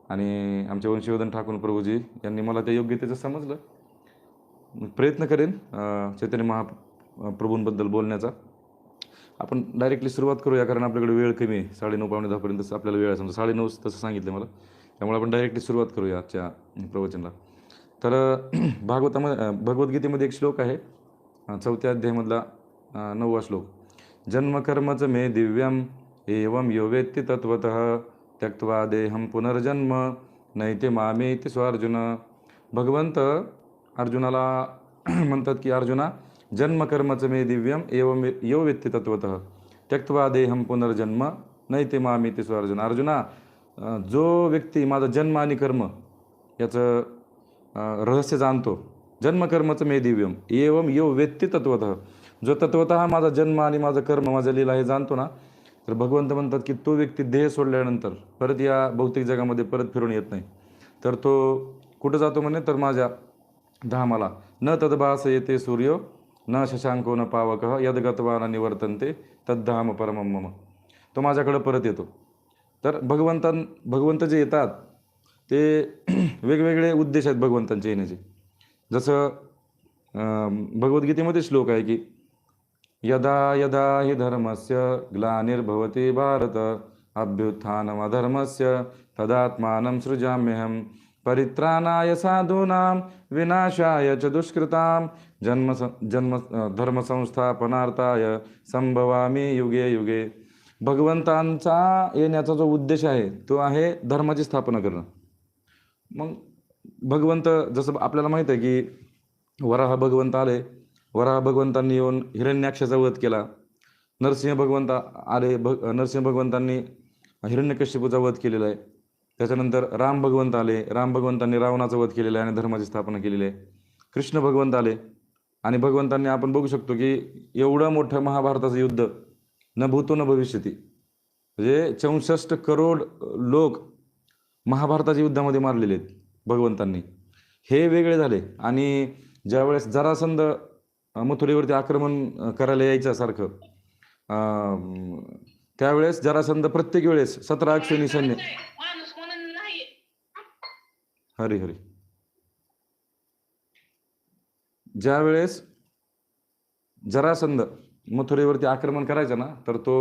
आणि आमचे वंशीवर्धन ठाकूर प्रभूजी यांनी मला त्या योग्यतेचं समजलं. प्रयत्न करेन चैतन्य महाप्रभूंबद्दल बोलण्याचा. आपण डायरेक्टली सुरुवात करूया, कारण आपल्याकडे वेळ कमी आहे. 9:30 पावणे 10पर्यंत आपल्याला वेळ आहे. समजा 9:30 तसं सांगितलं मला, त्यामुळे आपण डायरेक्टली सुरुवात करूया आजच्या प्रवचनाला. तर भगवद्गीतेमध्ये एक श्लोक आहे, 4थ्या अध्यायामधला 9वा श्लोक. जन्मकर्मच मे दिव्यम एवं यो वेत्ति तत्वतः त्यक्त्वा देहम पुनर्जन्म नैते मामेति स्वार्जुन. भगवंत अर्जुनाला म्हणतात की अर्जुना, जन्मकर्मच मे दिव्यम एवं यो वेत्ति तत्वतः त्यक्त्वा देहम पुनर्जन्म नैते मामेति स्वार्जुन. अर्जुना, जो व्यक्ती माझा जन्म आणि कर्म याचं रहस्य जाणतो, जन्मकर्मचं मे दिव्यम एवं यो वेत्ति तत्वतः, जो तत्वतः माझा जन्म आणि माझं कर्म, माझं लीला हे जाणतो ना, तर भगवंत म्हणतात की तो व्यक्ती देह सोडल्यानंतर परत या भौतिक जगामध्ये परत फिरून येत नाही. तर तो कुठं जातो म्हणे, तर माझ्या धामाला. न तद्भास येते सूर्यो न शशांको न पावकः यद्गत्वा न निवर्तन्ते तद्धाम परमं मम. तो माझ्याकडं परत येतो. तर भगवंत जे येतात ते वेगवेगळे उद्देश आहेत भगवंतांचे येण्याचे. जसं भगवद्गीतेमध्ये श्लोक आहे की यदा यदा हि धर्मस्य ग्लानिर्भवति भारत अभ्युत्थानमधर्मस्य तदात्मानं सृजाम्यहं परित्राणाय साधूनां विनाशाय च दुष्कृतां धर्मसंस्थापनार्थाय संभवामि युगे युगे. भगवंतांचा येण्याचा जो उद्देश आहे तो आहे धर्माची स्थापना करणं. मग भगवंत, जसं आपल्याला माहीत आहे की वराह भगवंत आले, वराह भगवंतांनी येऊन हिरण्याक्षाचा वध केला. नरसिंह भगवंतांनी हिरण्यकश्यपूचा वध केलेला आहे. त्याच्यानंतर राम भगवंत आले, राम भगवंतांनी रावणाचा वध केलेला आहे आणि धर्माची स्थापना केलेली आहे. कृष्ण भगवंत आले आणि भगवंतांनी आपण बघू शकतो की एवढं मोठं महाभारताचं युद्ध न भूतो न भविष्यती, म्हणजे 64 करोड लोक महाभारताच्या युद्धामध्ये मारलेले आहेत भगवंतांनी. हे वेगळे झाले. आणि ज्यावेळेस जरासंध मथुरेवरती आक्रमण करायला यायचं सारखं, त्यावेळेस जरासंध प्रत्येक वेळेस 17 अक्षौहिणी सैन्य, हरी हरी, ज्यावेळेस जरासंध मथुरेवरती आक्रमण करायचं ना, तर तो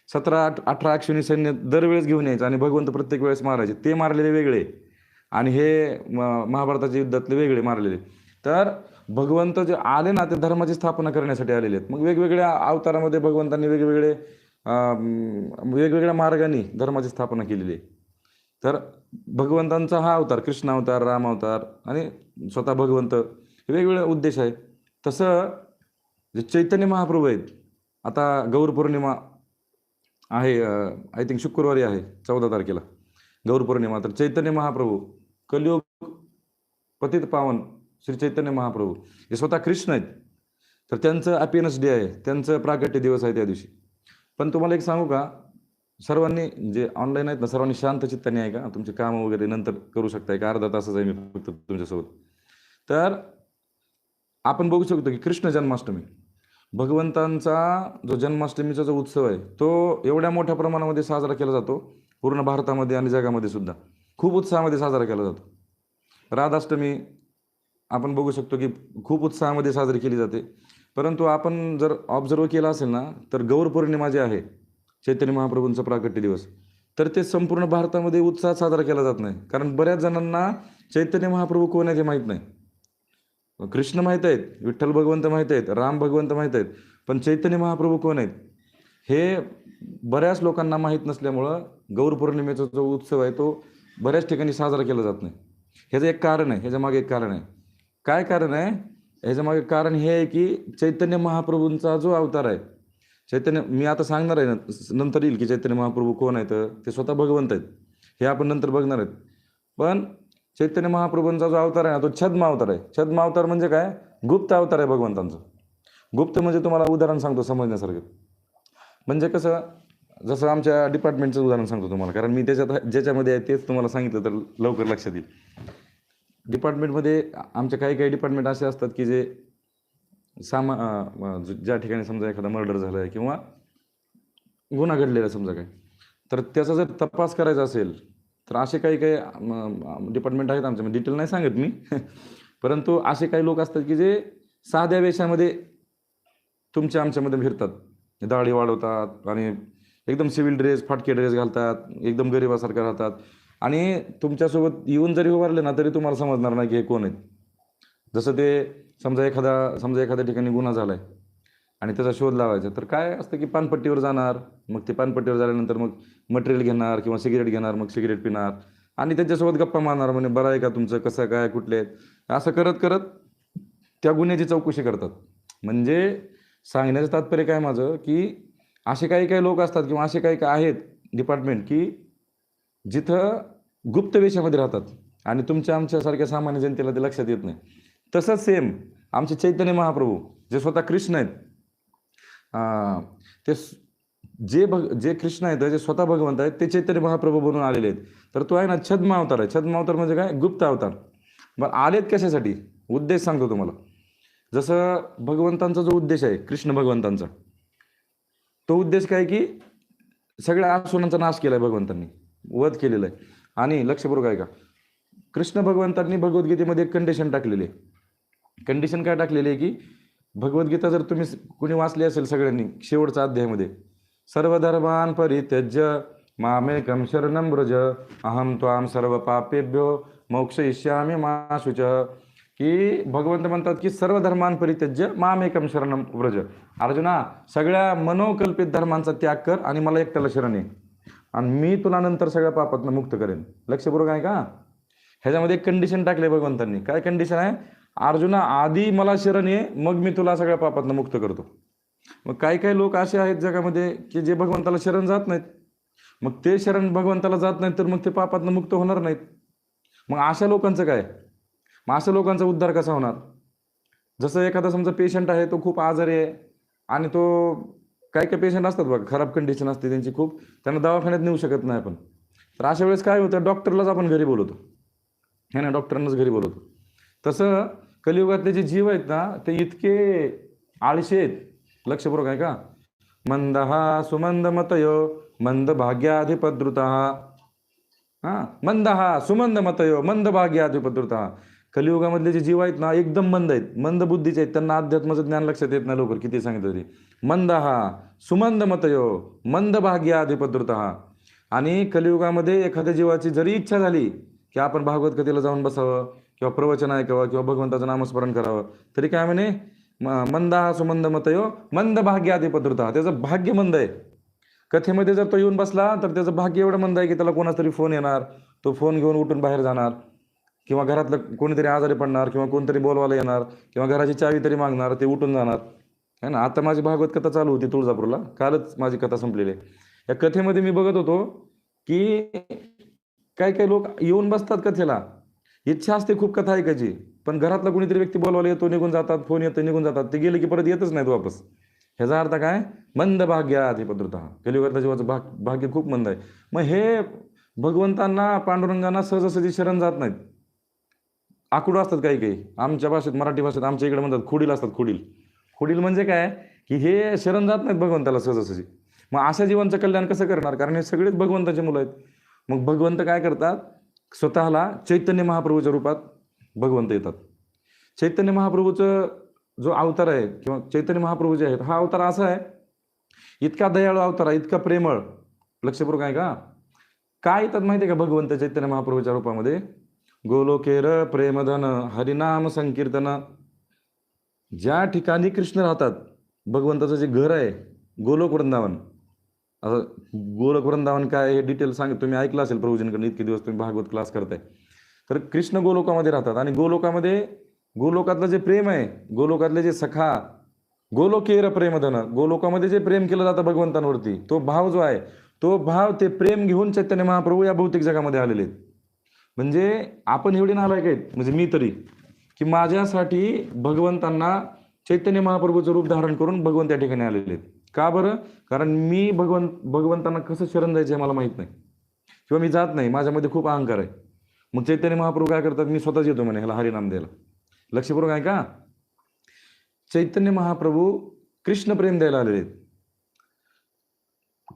17-18 अक्षौहिणी सैन्य दरवेळेस घेऊन यायचं आणि भगवंत प्रत्येक वेळेस मारायचे. ते मारलेले वेगळे आणि हे महाभारताच्या युद्धातले वेगळे मारलेले. तर भगवंत जे आले ना, ते धर्माची स्थापना करण्यासाठी आलेले आहेत. मग वेगवेगळ्या अवतारामध्ये भगवंतांनी वेगवेगळ्या मार्गाने धर्माची स्थापना केलेली आहे. तर भगवंतांचा हा अवतार, कृष्ण अवतार, राम अवतार आणि स्वतः भगवंत, हे वेगवेगळे उद्देश आहे. तसं जे चैतन्य महाप्रभू आहेत, आता गौर पौर्णिमा आहे, आय थिंक शुक्रवारी आहे 14 तारखेला गौर पौर्णिमा. तर चैतन्य महाप्रभू, कलियुग पतित पावन श्री चैतन्य महाप्रभू हे स्वतः कृष्ण आहेत. तर त्यांचं अपीयरन्स डे आहे, त्यांचं प्राकट्य दिवस आहे त्या दिवशी. पण तुम्हाला एक सांगू का, सर्वांनी जे ऑनलाईन आहेत ना, सर्वांनी शांत चित्ताने आहे का, तुमचे कामं वगैरे नंतर करू शकताय का, अर्धा तासच आहे मी फक्त तुमच्यासोबत. तर आपण बघू शकतो की कृष्ण जन्माष्टमी, भगवंतांचा जो जन्माष्टमीचा जो उत्सव आहे तो एवढ्या मोठ्या प्रमाणामध्ये साजरा केला जातो पूर्ण भारतामध्ये आणि जगामध्ये सुद्धा खूप उत्साहामध्ये साजरा केला जातो. राधाष्टमी आपण बघू शकतो की खूप उत्साहामध्ये साजरी केली जाते. परंतु आपण जर ऑब्झर्व केलं असेल ना, तर गौर पौर्णिमा जे आहे चैतन्य महाप्रभूंचा प्राकट्य दिवस, तर ते संपूर्ण भारतामध्ये उत्साहात साजरा केला जात नाही. कारण बऱ्याच जणांना चैतन्य महाप्रभू कोण आहे हे माहीत नाही. कृष्ण माहीत आहेत, विठ्ठल भगवंत माहीत आहेत, राम भगवंत माहीत आहेत, पण चैतन्य महाप्रभू कोण आहेत हे बऱ्याच लोकांना माहीत नसल्यामुळं गौर पौर्णिमेचा जो उत्सव आहे तो बऱ्याच ठिकाणी साजरा केला जात नाही. ह्याचं एक कारण आहे, ह्याच्यामागे एक कारण आहे. काय कारण आहे ह्याच्यामागे? कारण हे आहे की चैतन्य महाप्रभूंचा जो अवतार आहे, चैतन्य, मी आता सांगणार आहे नंतर येईल की चैतन्य महाप्रभू कोण आहेत, ते स्वतः भगवंत आहेत, हे आपण नंतर बघणार आहेत. पण चैतन्य महाप्रभूंचा जो अवतार आहे ना, तो छद्म अवतार आहे. छद्म अवतार म्हणजे काय? गुप्त अवतार आहे भगवंतांचा. गुप्त म्हणजे तुम्हाला उदाहरण सांगतो समजण्यासारखं. म्हणजे कसं, जसं आमच्या डिपार्टमेंटचं उदाहरण सांगतो तुम्हाला, कारण मी ज्याच्यामध्ये आहे तेच तुम्हाला सांगितलं तर लवकर लक्षात येईल. डिपार्टमेंटमध्ये आमच्या काही डिपार्टमेंट असे असतात की जे ज्या ठिकाणी समजा एखादा मर्डर झाला आहे किंवा गुन्हा घडलेला समजा काय, तर त्याचा जर तपास करायचा असेल तर असे काही काही डिपार्टमेंट आहेत आमच्या, डिटेल नाही सांगत मी परंतु असे काही लोक असतात की जे साध्या वेशामध्ये तुमच्या आमच्यामध्ये फिरतात, दाढी वाढवतात आणि एकदम सिव्हिल ड्रेस, फाटके ड्रेस घालतात, एकदम गरिबासारखं राहतात आणि तुमच्यासोबत येऊन जरी उभारले ना तरी तुम्हाला समजणार नाही की हे कोण आहेत. जसं ते समजा एखाद्या ठिकाणी गुन्हा झालाय आणि त्याचा शोध लावायचा, तर काय असतं की पानपट्टीवर जाणार, मग ते पानपट्टीवर झाल्यानंतर मग मटेरियल घेणार किंवा सिगरेट घेणार, मग सिगरेट पिणार आणि त्यांच्यासोबत गप्पा मारणार, म्हणजे बरं आहे का तुमचं, कसं काय, कुठले आहेत, असं करत करत त्या गुन्ह्याची चौकशी करतात. म्हणजे सांगण्याचं तात्पर्य काय माझं, की असे काही काही लोक असतात किंवा असे काही काही आहेत डिपार्टमेंट की जिथं गुप्त वेशामध्ये राहतात आणि तुमच्या आमच्यासारख्या सामान्य जनतेला ते लक्षात येत नाही. तसंच सेम आमचे चैतन्य महाप्रभू जे स्वतः कृष्ण आहेत, ते जे कृष्ण आहेत, जे स्वतः भगवंत आहेत, ते चैतन्य महाप्रभू बनून आलेले आहेत. तर तो आहे ना छद्म अवतार आहे. छद्म अवतार म्हणजे काय, गुप्त अवतार. बरं आलेत कशासाठी, उद्देश सांगतो तुम्हाला. जसं भगवंतांचा जो उद्देश आहे, कृष्ण भगवंतांचा, तो उद्देश काय की सगळ्या असुरांचा नाश केलाय भगवंतांनी, वध केलेला आहे. आणि लक्षपूर्वक आहे का, कृष्ण भगवंतांनी भगवद्गीतेमध्ये एक कंडिशन टाकलेली आहे. कंडिशन काय टाकलेली आहे की भगवद्गीता जर तुम्ही कुणी वाचली असेल सगळ्यांनी, शेवटच्या अध्यायामध्ये सर्व धर्मान् परित्यज्य मामेकं शरणं व्रज अहं त्वां सर्व पापेभ्यो मोक्षयिष्यामि मा शुचः. की भगवंत म्हणतात की सर्व धर्मान् परित्यज्य मामेकं शरणं व्रज. अर्जुना, सगळ्या मनोकल्पित धर्मांचा त्याग कर आणि मला एकट्याला शरण ये आणि मी तुला नंतर सगळ्या पापातनं मुक्त करेन. लक्षपूर्वक आहे का. ह्याच्यामध्ये एक कंडिशन टाकले भगवंतांनी. काय कंडिशन आहे, अर्जुना आधी मला शरण ये, मग मी तुला सगळ्या पापातनं मुक्त करतो. मग काही काही लोक असे आहेत जगामध्ये की जे भगवंताला शरण जात नाहीत. मग ते शरण भगवंताला जात नाहीत तर मग ते पापातनं मुक्त होणार नाहीत. मग अशा लोकांचं काय, मग अशा लोकांचा उद्धार कसा होणार. जसं एखादा समजा पेशंट आहे, तो खूप आजारी आहे आणि तो काही काही पेशंट असतात बघा, खराब कंडिशन असते त्यांची खूप, त्यांना दवाखान्यात नेऊ शकत नाही आपण. तर अशा वेळेस काय होतं, डॉक्टरलाच आपण घरी बोलवतो, हे ना, डॉक्टरांनाच घरी बोलवतो. तसं कलियुगातले जे जीव आहेत ना, ते इतके आळशी आहेत. लक्षपूर्वक आहे का. मंदहा सुमंद मतयो मंद भाग्याधिपद्रुता. मंदहा सुमंद मतयो मंद भाग्याधिपद्रुता. कलियुगामधले जे जीव आहेत ना, एकदम मंद आहेत, मंद बुद्धीचे आहेत, त्यांना अध्यात्माचं ज्ञान लक्षात येत नाही लवकर, किती सांगितलं तरी. मंदहा सुमंद मतयो मंद भाग्याधिपद्रुता. आणि कलियुगामध्ये एखाद्या जीवाची जरी इच्छा झाली की आपण भागवत कथेला जाऊन बसावं किंवा प्रवचन ऐकावं किंवा भगवंताचं नामस्मरण करावं, तरी काय म्हणे, मंदा सुमंद मतयो मंद भाग्याधिपद्रुता. त्याचं भाग्य मंद आहे. कथेमध्ये जर तो येऊन बसला तर त्याचं भाग्य एवढं मंद आहे की त्याला कोणाचा तरी फोन येणार, तो फोन घेऊन उठून बाहेर जाणार, किंवा घरातलं कोणीतरी आजारी पडणार किंवा कोणतरी बोलवायला येणार किंवा घराची चावी तरी मागणार, ते उठून जाणार, है ना. आता माझी भागवत कथा चालू होती तुळजापूरला, कालच माझी कथा संपलेली आहे. या कथेमध्ये मी बघत होतो की काही काही लोक येऊन बसतात कथेला, इच्छा असते खूप कथा ऐकायची, पण घरातला कोणीतरी व्यक्ती बोलवायला येतो, निघून जातात, फोन येतो, निघून जातात, ते गेले की परत येतच नाहीत वापस. ह्याचा अर्थ काय, मंद भाग्याधिपद्रुता. कलियुगातल्या जीवाचं भाग्य खूप मंद आहे. मग हे भगवंतांना, पांडुरंगांना सहजासहजी शरण जात नाहीत. आकुड असतात काही काही. आमच्या भाषेत, मराठी भाषेत आमच्या इकडे म्हणतात खुडील असतात. खुडील म्हणजे काय की हे शरण जात नाहीत भगवंताला सहजासहजी. मग अशा जीवांचं कल्याण कसं करणार, कारण हे सगळेच भगवंताचे मुलं आहेत. मग भगवंत काय करतात, स्वतःला चैतन्य महाप्रभूच्या रूपात भगवंत येतात. चैतन्य महाप्रभूचं जो अवतार आहे किंवा चैतन्य महाप्रभू जे आहेत, हा अवतार असा आहे, इतका दयाळू अवतार आहे, इतका प्रेमळ. लक्षपूर्वक आहे का. काय येतात माहिती आहे का भगवंत चैतन्य महाप्रभूच्या रूपामध्ये, गोलोकेर प्रेमधन हरिनाम संकीर्तन. ज्या ठिकाणी कृष्ण राहतात, भगवंताचं जे घर आहे गोलोक वृंदावन. असं गोलोक वृंदावन काय हे डिटेल सांगितलं, तुम्ही ऐकलं असेल प्रभूजींकडून, इतके दिवस तुम्ही भागवत क्लास करताय. तर कृष्ण गोलोकामध्ये राहतात आणि गोलोकामध्ये गोलोकातलं जे प्रेम आहे, गोलोकातले जे सखा, गोलोकेर प्रेमधन, गोलोकामध्ये जे प्रेम केलं जातं भगवंतांवरती, तो भाव जो आहे, तो भाव, ते प्रेम घेऊन चैतन्य महाप्रभू या भौतिक जगामध्ये आलेले आहेत. म्हणजे आपण एवढे नालायक आहेत, म्हणजे मी तरी, की माझ्यासाठी भगवंतांना चैतन्य महाप्रभूचं रूप धारण करून भगवंत त्या ठिकाणी आलेले आहेत. का बरं, कारण मी भगवंतांना कसं शरण जायचं हे मला माहीत नाही किंवा मी जात नाही, माझ्यामध्ये खूप अहंकार आहे. मग चैतन्य महाप्रभू काय करतात, मी स्वतःच येतो म्हणे ह्याला हरिनाम द्यायला. लक्षपूर्वक आहे का. चैतन्य महाप्रभू कृष्ण प्रेम द्यायला आलेले आहेत.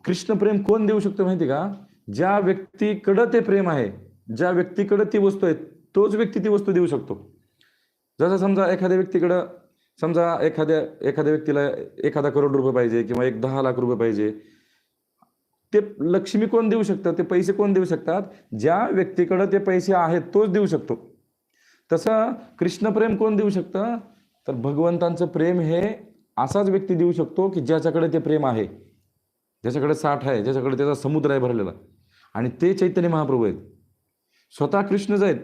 कृष्ण प्रेम कोण देऊ शकतो माहिती का, ज्या व्यक्तीकडं ते प्रेम आहे, ज्या व्यक्तीकडं ती वस्तू आहे, तोच व्यक्ती ती वस्तू देऊ शकतो. जसं समजा एखाद्या व्यक्तीकडं, समजा एखाद्या व्यक्तीला 1,000 करोड रुपये पाहिजे किंवा 10 लाख रुपये पाहिजे, ते लक्ष्मी कोण देऊ शकतं, ते पैसे कोण देऊ शकतात, ज्या व्यक्तीकडं ते पैसे आहेत तोच देऊ शकतो. तसं कृष्ण प्रेम कोण देऊ शकतं, तर भगवंतांचं प्रेम हे असाच व्यक्ती देऊ शकतो की ज्याच्याकडे ते प्रेम आहे, ज्याच्याकडे साठ आहे, ज्याच्याकडे त्याचा समुद्र आहे भरलेला. आणि ते चैतन्य महाप्रभू आहेत, स्वतः कृष्णच आहेत.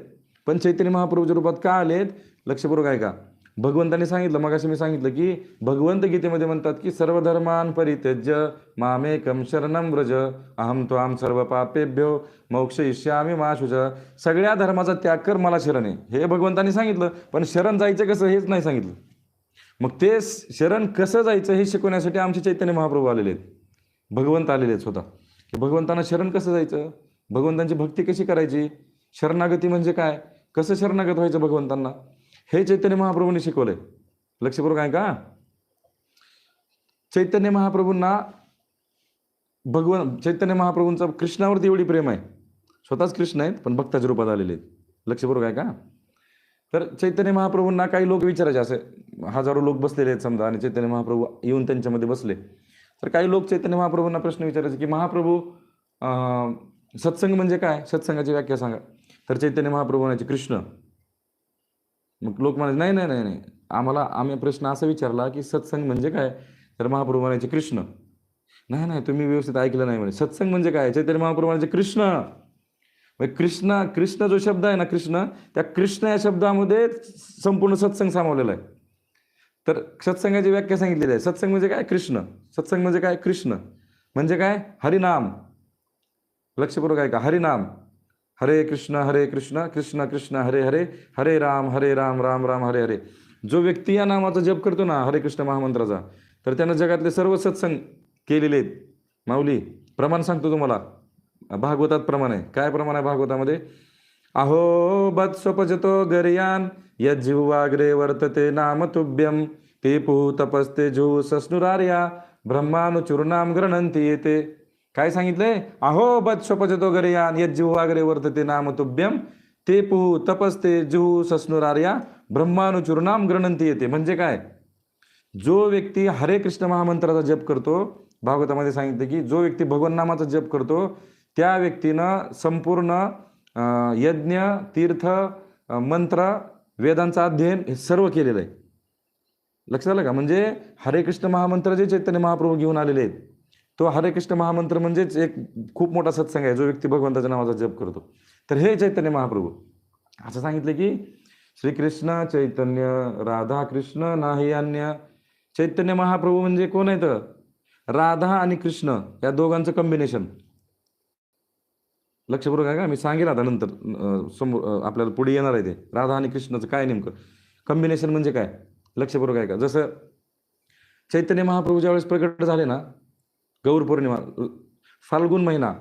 पण चैतन्य महाप्रभूच्या रूपात का आलेत, लक्षपूर्वक आहे का. भगवंतांनी सांगितलं, मगाशी मी सांगितलं की भगवंत गीतेमध्ये म्हणतात की सर्व धर्मान परित्यज्य मामेकम शरणम व्रज अहम त्वाम सर्व पापेभ्यो मोक्षयिष्यामि मा शुच. सगळ्या धर्माचा त्याग कर, मला शरण आहे, हे भगवंतांनी सांगितलं. पण शरण जायचं कसं हेच नाही सांगितलं. मग ते शरण कसं जायचं हे शिकवण्यासाठी आमचे चैतन्य महाप्रभू आलेले आहेत, भगवंत आलेले आहेत स्वतः. भगवंतांना शरण कसं जायचं, भगवंतांची भक्ती कशी करायची, शरणागती म्हणजे काय, कसं शरणागत व्हायचं भगवंतांना, हे चैतन्य महाप्रभूंनी शिकवलंय. लक्षपूर्वक आहे का. चैतन्य महाप्रभूंना चैतन्य महाप्रभूंचा कृष्णावरती एवढी प्रेम आहे, स्वतःच कृष्ण आहेत पण भक्ताच्या रूपात आलेले आहेत. लक्षपूर्वक आहे का. तर चैतन्य महाप्रभूंना काही लोक विचारायचे, असे हजारो लोक बसलेले आहेत समजा, आणि चैतन्य महाप्रभू येऊन त्यांच्यामध्ये बसले, तर काही लोक चैतन्य महाप्रभूंना प्रश्न विचारायचे की महाप्रभू सत्संग म्हणजे काय, सत्संगाची व्याख्या सांगा. तर चैतन्य महाप्रभू म्हणायचे कृष्ण. मग लोक म्हणायचे नाही नाही नाही नाही, आम्ही प्रश्न असा विचारला की सत्संग म्हणजे काय, तर महाप्रभू म्हणायचे कृष्ण. नाही नाही, तुम्ही व्यवस्थित ऐकलं नाही म्हणे, सत्संग म्हणजे काय, चैतन्य महाप्रभू म्हणायचे कृष्ण. कृष्ण जो शब्द आहे ना, कृष्ण, त्या कृष्ण या शब्दामध्ये संपूर्ण सत्संग सामावलेला आहे. तर सत्संगाची व्याख्या सांगितलेली आहे. सत्संग म्हणजे काय, कृष्ण. सत्संग म्हणजे काय, कृष्ण. म्हणजे काय, हरिनाम. लक्षपूर्वक आहे का, हरिनाम. हरे कृष्ण कृष्ण कृष्ण हरे हरे, हरे राम राम राम हरे हरे. जो व्यक्ती या नामाचा जप करतो ना, हरे कृष्ण महामंत्राचा, तर त्यानं जगातले सर्व सत्संग केलेले आहेत. माऊली प्रमाण सांगतो तुम्हाला, भागवतात प्रमाण आहे. काय प्रमाण आहे भागवतामध्ये, अहो बत्स्वपजतो गर्यान यज्जिह्वाग्रे वर्तते नाम तुभ्यम ते पु तपस्ते जु सस्नुरार्या ब्रह्मानुचूर्णाम गृह्णन्ति येते. काय सांगितलंय, अहो बत्स्वपजतो गर्यान यज्जिह्वाग्रे वर्तते नाम तुभ्यम ते पु तपस्ते जु सस्नुरार्या ब्रह्मानुचूर्णाम गृह्णन्ति येते. म्हणजे काय, जो व्यक्ती हरे कृष्ण महामंत्राचा जप करतो, भागवतामध्ये सांगितले की जो व्यक्ती भगवान नामाचा जप करतो, त्या व्यक्तीनं संपूर्ण यज्ञ, तीर्थ, मंत्र, वेदांचा अध्ययन हे सर्व केलेलं आहे. लक्षात आलं का. म्हणजे हरे कृष्ण महामंत्र जे चैतन्य महाप्रभू घेऊन आलेले आहेत, तो हरे कृष्ण महामंत्र म्हणजेच एक खूप मोठा सत्संग आहे, जो व्यक्ती भगवंताच्या नावाचा जप करतो. तर हे चैतन्य महाप्रभू असं सांगितलं की श्रीकृष्ण चैतन्य राधा कृष्ण नाही अन्य. चैतन्य महाप्रभू म्हणजे कोण आहेत, राधा आणि कृष्ण या दोघांचं कॉम्बिनेशन. लक्षपूर्वक आहे का. मी सांगेन आता नंतर, समोर आपल्याला पुढे येणार आहे ते राधा आणि कृष्णाचं काय नेमकं कॉम्बिनेशन म्हणजे काय. लक्षपूर्वक आहे का. जसं चैतन्य महाप्रभू ज्यावेळेस प्रकट झाले ना, गौर पौर्णिमा, फाल्गुन महिना,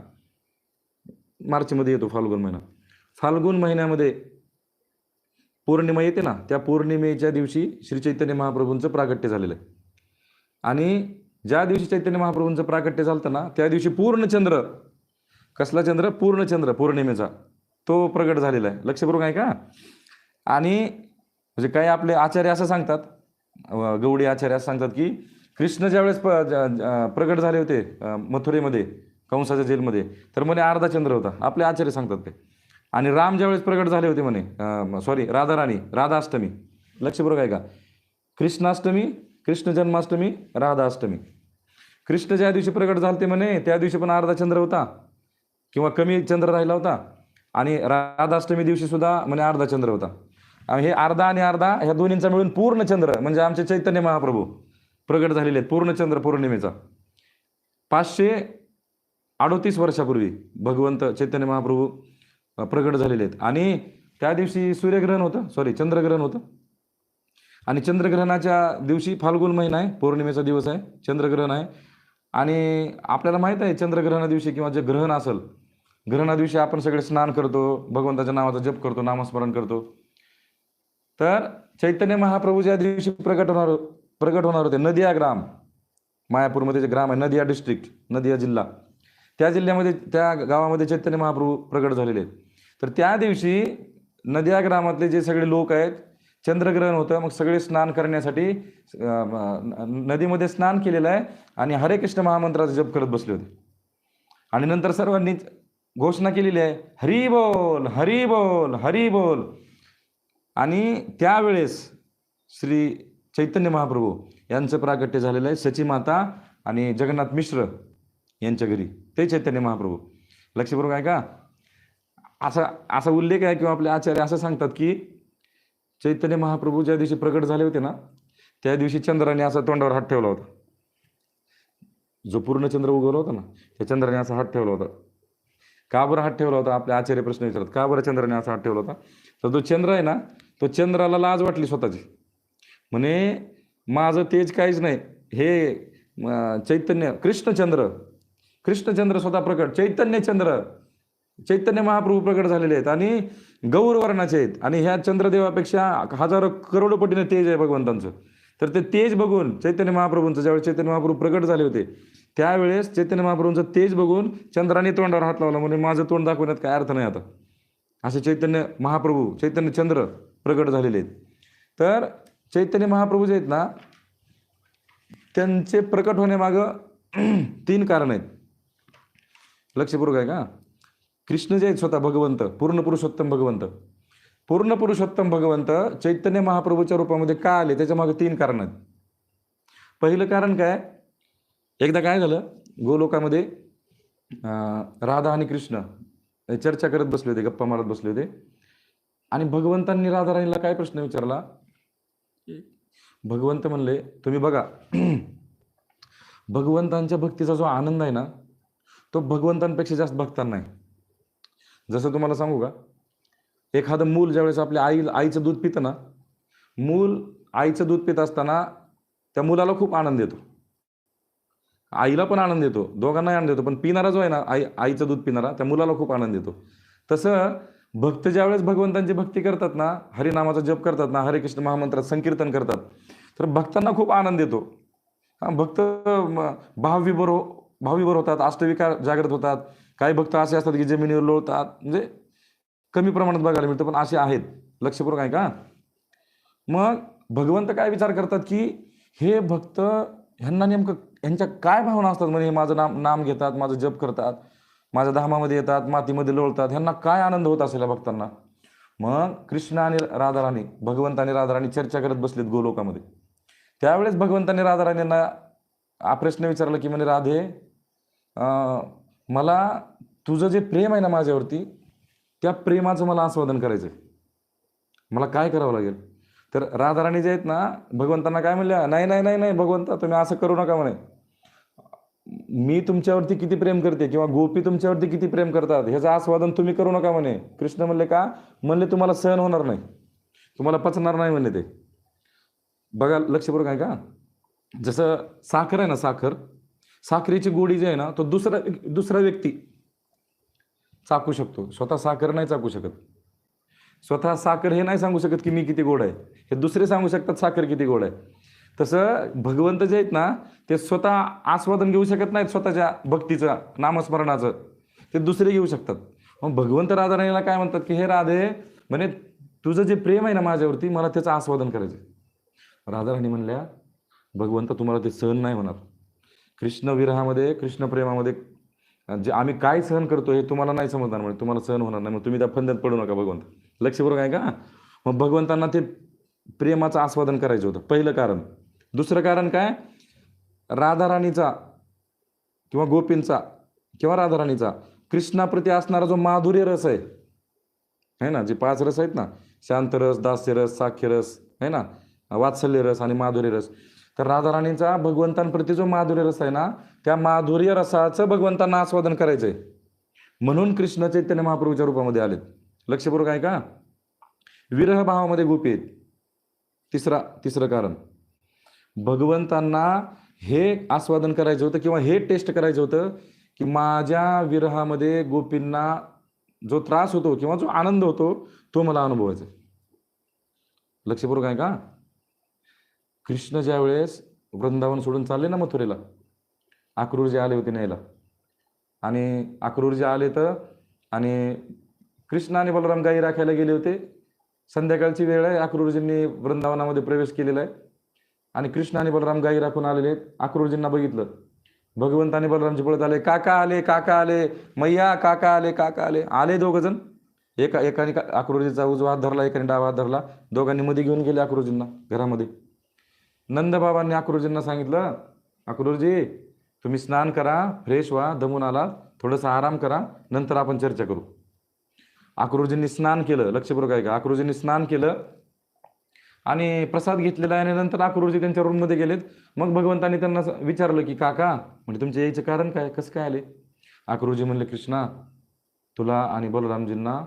मार्चमध्ये येतो फाल्गुन महिना. फाल्गुन महिन्यामध्ये पौर्णिमा येते ना, त्या पौर्णिमेच्या दिवशी श्री चैतन्य महाप्रभूंचं प्रागट्य झालेलं आहे. आणि ज्या दिवशी चैतन्य महाप्रभूंचं प्रागट्य झालं ना, त्या दिवशी पूर्ण चंद्र, कसला चंद्र, पूर्ण चंद्र पौर्णिमेचा, तो प्रगट झालेला आहे. लक्षपूर्वक आहे का. आणि म्हणजे काही आपले आचार्य असं सांगतात, गवडी आचार्य असं सांगतात की कृष्ण ज्यावेळेस प्रगट झाले होते मथुरेमध्ये कंसाच्या जेलमध्ये, तर म्हणे अर्धा चंद्र होता. आपले आचार्य सांगतात ते. आणि राम ज्यावेळेस प्रगट झाले होते म्हणे, सॉरी, राधाराणी, राधाष्टमी. लक्षपूर्वक आहे का. कृष्णाष्टमी, कृष्ण जन्माष्टमी, राधाष्टमी. कृष्ण ज्या दिवशी प्रगट झाले ते म्हणे, त्या दिवशी पण अर्धा चंद्र होता किंवा कमी चंद्र राहिला होता. आणि राधाष्टमी दिवशी सुद्धा म्हणे अर्धा चंद्र होता. हे अर्धा आणि अर्धा ह्या दोन्हींचा मिळून पूर्ण चंद्र म्हणजे आमचे चैतन्य महाप्रभू प्रगट झालेले आहेत. पूर्ण चंद्र पौर्णिमेचा 538 वर्षापूर्वी भगवंत चैतन्य महाप्रभू प्रगट झालेले आहेत. आणि त्या दिवशी सूर्यग्रहण होतं, सॉरी चंद्रग्रहण होतं. आणि चंद्रग्रहणाच्या दिवशी फाल्गुन महिना आहे, पौर्णिमेचा दिवस आहे, चंद्रग्रहण आहे. आणि आपल्याला माहीत आहे चंद्रग्रहणा दिवशी किंवा जे ग्रहण असेल, ग्रहणा दिवशी आपण सगळे स्नान करतो, भगवंताच्या नावाचा जप करतो, नामस्मरण करतो. तर चैतन्य महाप्रभू ज्या दिवशी प्रगट होणार होते, नदिया ग्राम, मायापूरमध्ये जे ग्राम आहे, नदिया डिस्ट्रिक्ट, नदिया जिल्हा, त्या जिल्ह्यामध्ये, त्या गावामध्ये चैतन्य महाप्रभू प्रगट झालेले आहेत. तर त्या दिवशी नद्या ग्रामातले जे सगळे लोक आहेत, चंद्रग्रहण होतं, मग सगळे स्नान करण्यासाठी नदीमध्ये स्नान केलेलं आहे आणि हरे कृष्ण महामंत्राचा जप करत बसले होते. आणि नंतर सर्वांनी घोषणा केलेली आहे, हरी बोल हरी बोल हरी बोल. आणि त्यावेळेस श्री चैतन्य महाप्रभू यांचं प्रागट्य झालेलं आहे सची माता आणि जगन्नाथ मिश्र यांच्या घरी. ते चैतन्य महाप्रभू. लक्षपूर्वक आहे का? असा असा उल्लेख आहे किंवा आपले आचार्य असं सांगतात की चैतन्य महाप्रभू ज्या दिवशी प्रगट झाले होते ना, त्या दिवशी चंद्राने असा तोंडावर हात ठेवला होता. जो पूर्ण चंद्र उगवला होता ना, त्या चंद्राने असा हात ठेवला होता. का बरं हात ठेवला होता? आपले आचार्य प्रश्न विचारतात, का बरं चंद्राने असा हात ठेवला होता? तर तो चंद्र आहे ना, तो चंद्राला लाज वाटली स्वतःची. म्हणे माझं तेज काहीच नाही, हे चैतन्य कृष्णचंद्र स्वतः प्रकट, चैतन्य महाप्रभू प्रकट झालेले आहेत आणि गौरवर्णाचे आहेत. आणि ह्या चंद्रदेवापेक्षा हजारो करोडो पटीने तेज आहे भगवंतांचं. तर ते तेज बघून चैतन्य महाप्रभूंचं, ज्यावेळेस चैतन्य महाप्रभू प्रकट झाले होते त्यावेळेस चैतन्य महाप्रभूंचं तेज बघून चंद्राने तोंडावर हात लावला. म्हणजे माझं तोंड दाखवण्यात काय अर्थ नाही आता. असे चैतन्य महाप्रभू, चैतन्य चंद्र प्रकट झालेले आहेत. तर चैतन्य महाप्रभू जे आहेत ना, त्यांचे प्रकट होण्यामागं 3 कारण आहेत. लक्षपूर्वक आहे का? कृष्ण जे आहेत स्वतः भगवंत, पूर्ण पुरुषोत्तम भगवंत चैतन्य महाप्रभूच्या रूपामध्ये का आले, त्याच्या मागे 3 कारण आहेत. पहिलं कारण काय, एकदा काय झालं, गोलोकामध्ये राधा आणि कृष्ण चर्चा करत बसले होते, गप्पा मारत बसले होते. आणि भगवंतांनी राधाराणीला काय प्रश्न विचारला. भगवंत म्हणले, तुम्ही बघा भगवंतांच्या भक्तीचा जो आनंद आहे ना, तो भगवंतांपेक्षा जास्त भक्तांना आहे. जसं तुम्हाला सांगू का, एखादं मूल ज्यावेळेस आपल्या आईचं दूध पितं ना, मूल आईचं दूध पित असताना त्या मुलाला खूप आनंद येतो, आईला पण आनंद येतो, दोघांनाही आनंद येतो. पण पिणारा जो आहे ना, आईचं दूध पिणारा, त्या मुलाला खूप आनंद येतो. तसं भक्त ज्यावेळेस भगवंतांची भक्ती करतात ना, हरिनामाचा जप करतात ना, हरे कृष्ण महामंत्रात संकीर्तन करतात, तर भक्तांना खूप आनंद येतो. भक्त भावविभोर होतात, अष्टविकार जागृत होतात. काही भक्त असे असतात की जमिनीवर लोळतात, म्हणजे कमी प्रमाणात बघायला मिळतं, पण असे आहेत. लक्षपूर्वक आहे का? मग भगवंत काय विचार करतात की हे भक्त, ह्यांना नेमकं ह्यांच्या काय भावना असतात. म्हणजे माझं नाम घेतात, माझं जप करतात, माझ्या धामामध्ये येतात, मातीमध्ये लोळतात, ह्यांना काय आनंद होत असेल या भक्तांना. मग कृष्ण आणि राधाराणी, भगवंत आणि राधाराणी चर्चा करत बसलेत गोलोकामध्ये. त्यावेळेस भगवंतांनी राधाराणींना हा प्रश्न विचारला की म्हणे, राधे, मला तुझं जे प्रेम आहे ना माझ्यावरती, त्या प्रेमाचं मला आस्वादन करायचं आहे, मला काय करावं लागेल. तर राधाराणी जे आहेत ना, भगवंतांना काय म्हणल्या, नाही नाही नाही नाही भगवंता, तुम्ही असं करू नका म्हणे. मी तुमच्यावरती किती प्रेम करते किंवा गोपी तुमच्यावरती किती प्रेम करतात ह्याचं आस्वादन तुम्ही करू नका म्हणे. कृष्ण म्हणले, का? म्हणले तुम्हाला सहन होणार नाही, तुम्हाला पचणार नाही म्हणे ते. बघा, लक्षपूर्वक आहे का? जसं साखर आहे ना, साखरेची गोडी जी आहे ना, तो दुसरा व्यक्ती चाकू शकतो, स्वतः साखर नाही चाकू शकत. स्वतः साखर हे नाही सांगू शकत की मी किती गोड आहे, हे दुसरे सांगू शकतात साखर किती गोड आहे. तसं भगवंत जे आहेत ना, ते स्वतः आस्वादन घेऊ शकत नाहीत स्वतःच्या भक्तीचं, नामस्मरणाचं, ते दुसरे घेऊ शकतात. मग भगवंत राधाराणीला काय म्हणतात की हे राधे, म्हणे तुझं जे प्रेम आहे ना माझ्यावरती, मला त्याचं आस्वादन करायचं. राधाराणी म्हणल्या, भगवंत तुम्हाला ते सहन नाही होणार. कृष्ण विरहामध्ये, कृष्ण प्रेमामध्ये जे आम्ही काय सहन करतो हे तुम्हाला नाही समजणार, म्हणजे तुम्हाला सहन होणार नाही, मग तुम्ही त्या फंद्यात पडू नका भगवंत. लक्षपूर्वक आहे का? मग भगवंतांना ते प्रेमाचं आस्वादन करायचं होतं, पहिलं कारण. दुसरं कारण काय, राधाराणीचा किंवा गोपींचा किंवा राधाराणीचा कृष्णाप्रती असणारा जो माधुर्य रस आहे ना, जे 5 रस आहेत ना, शांतरस, दास्यरस, साख्यरस आहे ना, वात्सल्य रस आणि माधुर्य रस. तर राधाराणीचा भगवंतांप्रती जो माधुर्य रस आहे ना, त्या माधुर्य रसाचं भगवंतांना आस्वादन करायचंय, म्हणून कृष्ण चैतन्य महाप्रभूच्या रूपामध्ये आलेत. लक्षपूर्वक आहे का? विरह भावामध्ये गोपी आहेत. तिसरं कारण, भगवंतांना हे आस्वादन करायचं होतं किंवा हे टेस्ट करायचं होतं की माझ्या विरहामध्ये गोपींना जो त्रास होतो किंवा जो आनंद होतो तो मला अनुभवायचा. लक्षपूर्वक आहे का? कृष्ण ज्या वेळेस वृंदावन सोडून चालले ना मथुरेला, अक्रूर जे आले होते न्यायला, आणि अक्रूरजी आले तर, आणि कृष्ण आणि बलराम गायी राखायला गेले होते. संध्याकाळची वेळ आहे, अक्रूरजींनी वृंदावनामध्ये प्रवेश केलेला आहे आणि कृष्ण आणि बलराम गायी राखून आलेले आहेत. अक्रूरजींना बघितलं, भगवंत आणि बलरामजी पळत आले, काका आले, काका आले, मैया काका आले, काका आले. आले दोघ जण, एकाने अक्रूरजीचा उजवा हात धरला, एकाने डावा हात धरला, दोघांनी मध्ये घेऊन गेले अक्रूरजींना घरामध्ये. नंदबाबांनी अक्रूरजींना सांगितलं, अक्रूरजी तुम्ही स्नान करा, फ्रेश व्हा, दमून आला, थोडंसं आराम करा, नंतर आपण चर्चा करू. अक्रूरजींनी स्नान केलं, लक्षपूर्वक आहे का, अक्रूरजींनी स्नान केलं आणि प्रसाद घेतलेला आहे. आणि नंतर अक्रूरजी त्यांच्या रूममध्ये गेलेत. मग भगवंतांनी त्यांना विचारलं की काका, म्हणजे तुमचे यायचं कारण काय, कसं काय आले. अक्रूरजी म्हणले, कृष्णा तुला आणि बलरामजींना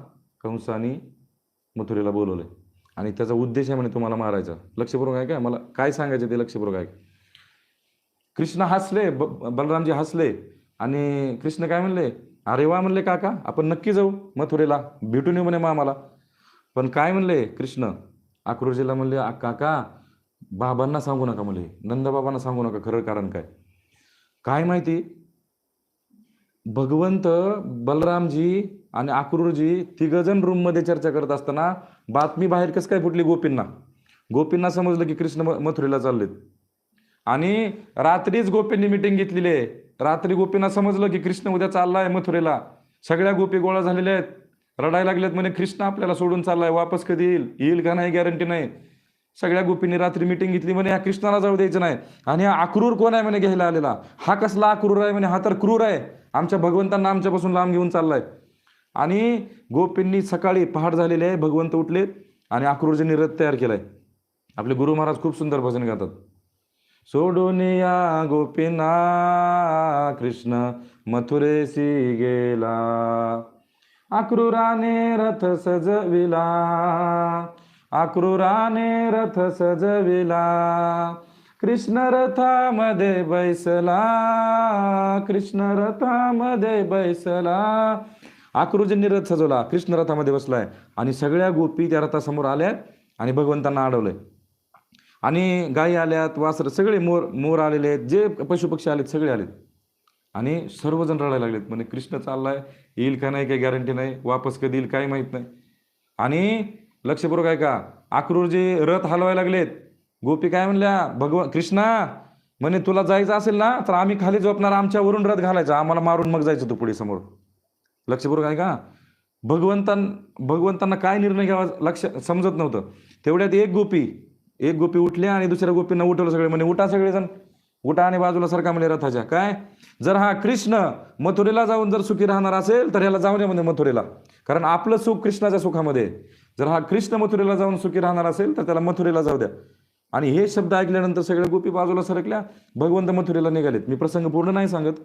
कंसाने मथुरेला बोलवलंय आणि त्याचा उद्देश आहे म्हणे तुम्हाला मारायचा. लक्षपूर्वक आहे काय, मला काय सांगायचं ते लक्षपूर्वक आहे. कृष्ण हसले, बलरामजी हसले आणि कृष्ण काय म्हणले, अरे वा म्हणले काका, आपण नक्की जाऊ मथुरेला, भेटून येऊ म्हणे मामाला. पण काय म्हणले कृष्ण, अक्रूरजीला म्हणले, काका बाबांना सांगू नका, म्हणले नंदबाबांना सांगू नका खरं कारण काय. काय माहिती, भगवंत, बलरामजी आणि अक्रूरजी तिघजण रूम मध्ये चर्चा करत असताना बातमी बाहेर कसं काय फुटली गोपींना समजलं की कृष्ण मथुरेला चाललेत. आणि रात्रीच गोपींनी मिटिंग घेतलेली आहे. रात्री गोपींना समजलं की कृष्ण उद्या चाललाय मथुरेला. सगळ्या गोपी गोळा झालेल्या आहेत, रडायला लागलेत, म्हणे कृष्ण आपल्याला सोडून चाललाय, वापस कधी येईल का नाही गॅरंटी नाही. सगळ्या गोपींनी रात्री मिटिंग घेतली, म्हणे या कृष्णाला जाऊ द्यायचं नाही. आणि हा अक्रूर कोण आहे म्हणे घ्यायला आलेला, हा कसला अक्रूर आहे म्हणे, हा तर क्रूर आहे, आमच्या भगवंतांना आमच्यापासून लांब घेऊन चाललाय. आणि गोपींनी सकाळी पहाट झालेली आहे, भगवंत उठलेत आणि अक्रूरजींनी रथ तयार केलाय. आपले गुरु महाराज खूप सुंदर भजन गातात. सोडून या गोपींना कृष्ण मथुरेसी गेला, अक्रूराने रथ सजविला, अक्रूराने रथ सजविला, कृष्ण रथामध्ये बैसला, कृष्ण रथामध्ये बैसला. अक्रूरजींनी रथ सजवला, कृष्ण रथामध्ये बसलाय आणि सगळ्या गोपी त्या रथासमोर आल्यात आणि भगवंतांना अडवलंय. आणि गायी आल्यात, वासर, सगळे मोर आलेले आहेत, जे पशुपक्षी आलेत सगळे आलेत. आणि सर्वजण रडायला लागलेत, म्हणजे कृष्ण चाललाय, येईल का नाही काही गॅरंटी नाही, वापस कधी येईल काही माहित नाही. आणि लक्षपूर्वक आहे का, अक्रूरजी रथ हलवायला लागलेत. गोपी काय म्हणल्या, कृष्णा म्हणे तुला जायचं असेल ना तर आम्ही खाली झोपणार, आमच्यावरून रथ घालायचा, आम्हाला मारून मग जायचं तू पुढे समोर. लक्षपूर्वक आहे का, भगवंतांना काय निर्णय घ्यावा लक्ष समजत नव्हतं. तेवढ्यात एक गोपी उठल्या आणि दुसऱ्या गोपींना उठवलं. सगळे म्हणे उठा, सगळेजण उठा आणि बाजूला सरका म्हणे रथाच्या. काय, जर हा कृष्ण मथुरेला जाऊन जर सुखी राहणार असेल तर ह्याला जाऊ द्या म्हणजे मथुरेला, कारण आपलं सुख कृष्णाच्या सुखामध्ये. जर हा कृष्ण मथुरेला जाऊन सुखी राहणार असेल तर त्याला मथुरेला जाऊ द्या. आणि हे शब्द ऐकल्यानंतर सगळ्या गोपी बाजूला सरकल्या, भगवंत मथुरेला निघालेत. मी प्रसंग पूर्ण नाही सांगत,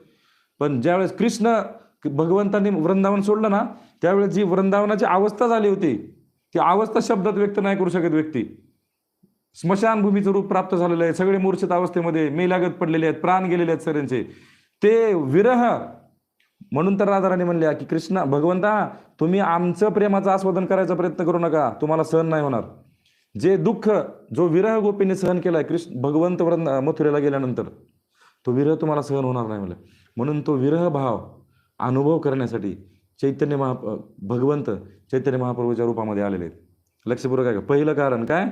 पण ज्यावेळेस भगवंतांनी वृंदावन सोडलं ना, त्यावेळेस जी वृंदावनाची अवस्था झाली होती, ती अवस्था शब्दात व्यक्त नाही करू शकत व्यक्ती. स्मशानभूमीचं रूप प्राप्त झालेलं आहे, सगळे मूर्छित अवस्थेमध्ये मेल्यागत पडलेले आहेत, प्राण गेलेले आहेत सगळ्यांचे. ते विरह, म्हणून तर राधाराणी म्हणल्या की कृष्णा, भगवंता तुम्ही आमचं प्रेमाचं आस्वादन करायचा प्रयत्न करू नका, तुम्हाला सहन नाही होणार. जे दुःख, जो विरह गोपींनी सहन केलाय भगवंत मथुरेला गेल्यानंतर, तो विरह तुम्हाला सहन होणार नाही म्हणलं. म्हणून तो विरह भाव अनुभव करण्यासाठी भगवंत चैतन्य महाप्रभूच्या रूपामध्ये आलेले आहेत. लक्षपूर्वक आहे का. पहिलं कारण काय,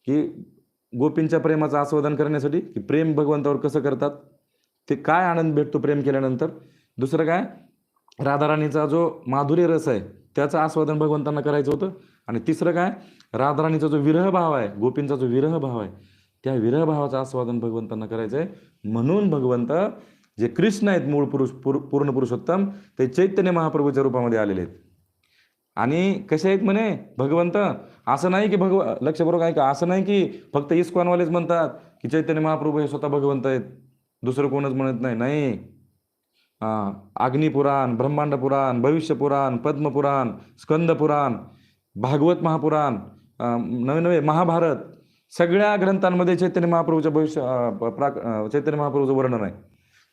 की गोपींच्या प्रेमाचं आस्वादन करण्यासाठी, की प्रेम भगवंतावर कसं करतात, ते काय आनंद भेटतो प्रेम केल्यानंतर. दुसरं काय, राधाराणीचा जो माधुर्य रस आहे त्याचं आस्वादन भगवंतांना करायचं होतं. आणि तिसरं काय, राधाराणीचा जो विरह भाव आहे, गोपींचा जो विरह भाव आहे, त्या विरह भावाचं आस्वादन भगवंतांना करायचं आहे. म्हणून भगवंत जे कृष्ण आहेत, मूळ पुरुष, पूर्ण पुरुषोत्तम, ते चैतन्य महाप्रभूच्या रूपामध्ये आलेले आहेत. आणि कसे आहेत म्हणे भगवंत, असं नाही की लक्षपूर्वक आहे का, असं नाही की फक्त इस्कॉनवालेच म्हणतात की चैतन्य महाप्रभू हे स्वतः भगवंत आहेत, दुसरं कोणच म्हणत नाही. नाही, अग्निपुराण, ब्रह्मांड पुराण, भविष्य पुराण, पद्मपुराण, स्कंद पुराण, भागवत महापुराण, नवे महाभारत, सगळ्या ग्रंथांमध्ये चैतन्य महाप्रभूच्या चैतन्य महाप्रभूचं वर्णन आहे.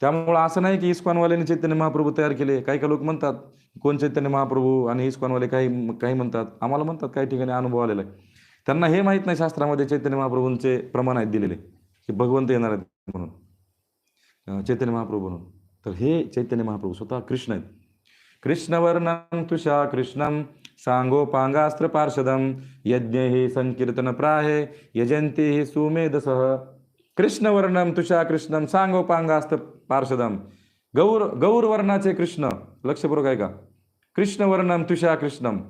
त्यामुळं असं नाही की इस्कॉनवाल्यांनी चैतन्य महाप्रभू तयार केले. काही लोक म्हणतात कोण चैतन्य महाप्रभू, आणि इस्कॉनवाले काही म्हणतात, आम्हाला म्हणतात काही ठिकाणी अनुभव आलेला आहे. त्यांना हे माहीत नाही शास्त्रामध्ये चैतन्य महाप्रभूंचे प्रमाण आहेत दिलेले की भगवंत येणार आहेत म्हणून, चैतन्य महाप्रभू म्हणून. तर हे चैतन्य महाप्रभू स्वतः कृष्ण आहेत. कृष्णवर्णं तुषा कृष्णं सांगोपांगास्त्र पार्षदं यज्ञ हि संकीर्तन प्राहे यजंती हि सुमेधसः. कृष्णवर्णं तुषा कृष्णं सांगोपांगास्त्र पार्षदम. गौरवर्णाचे कृष्ण, लक्षपूर्वक आहे का? कृष्णवर्णम तुषा कृष्णम,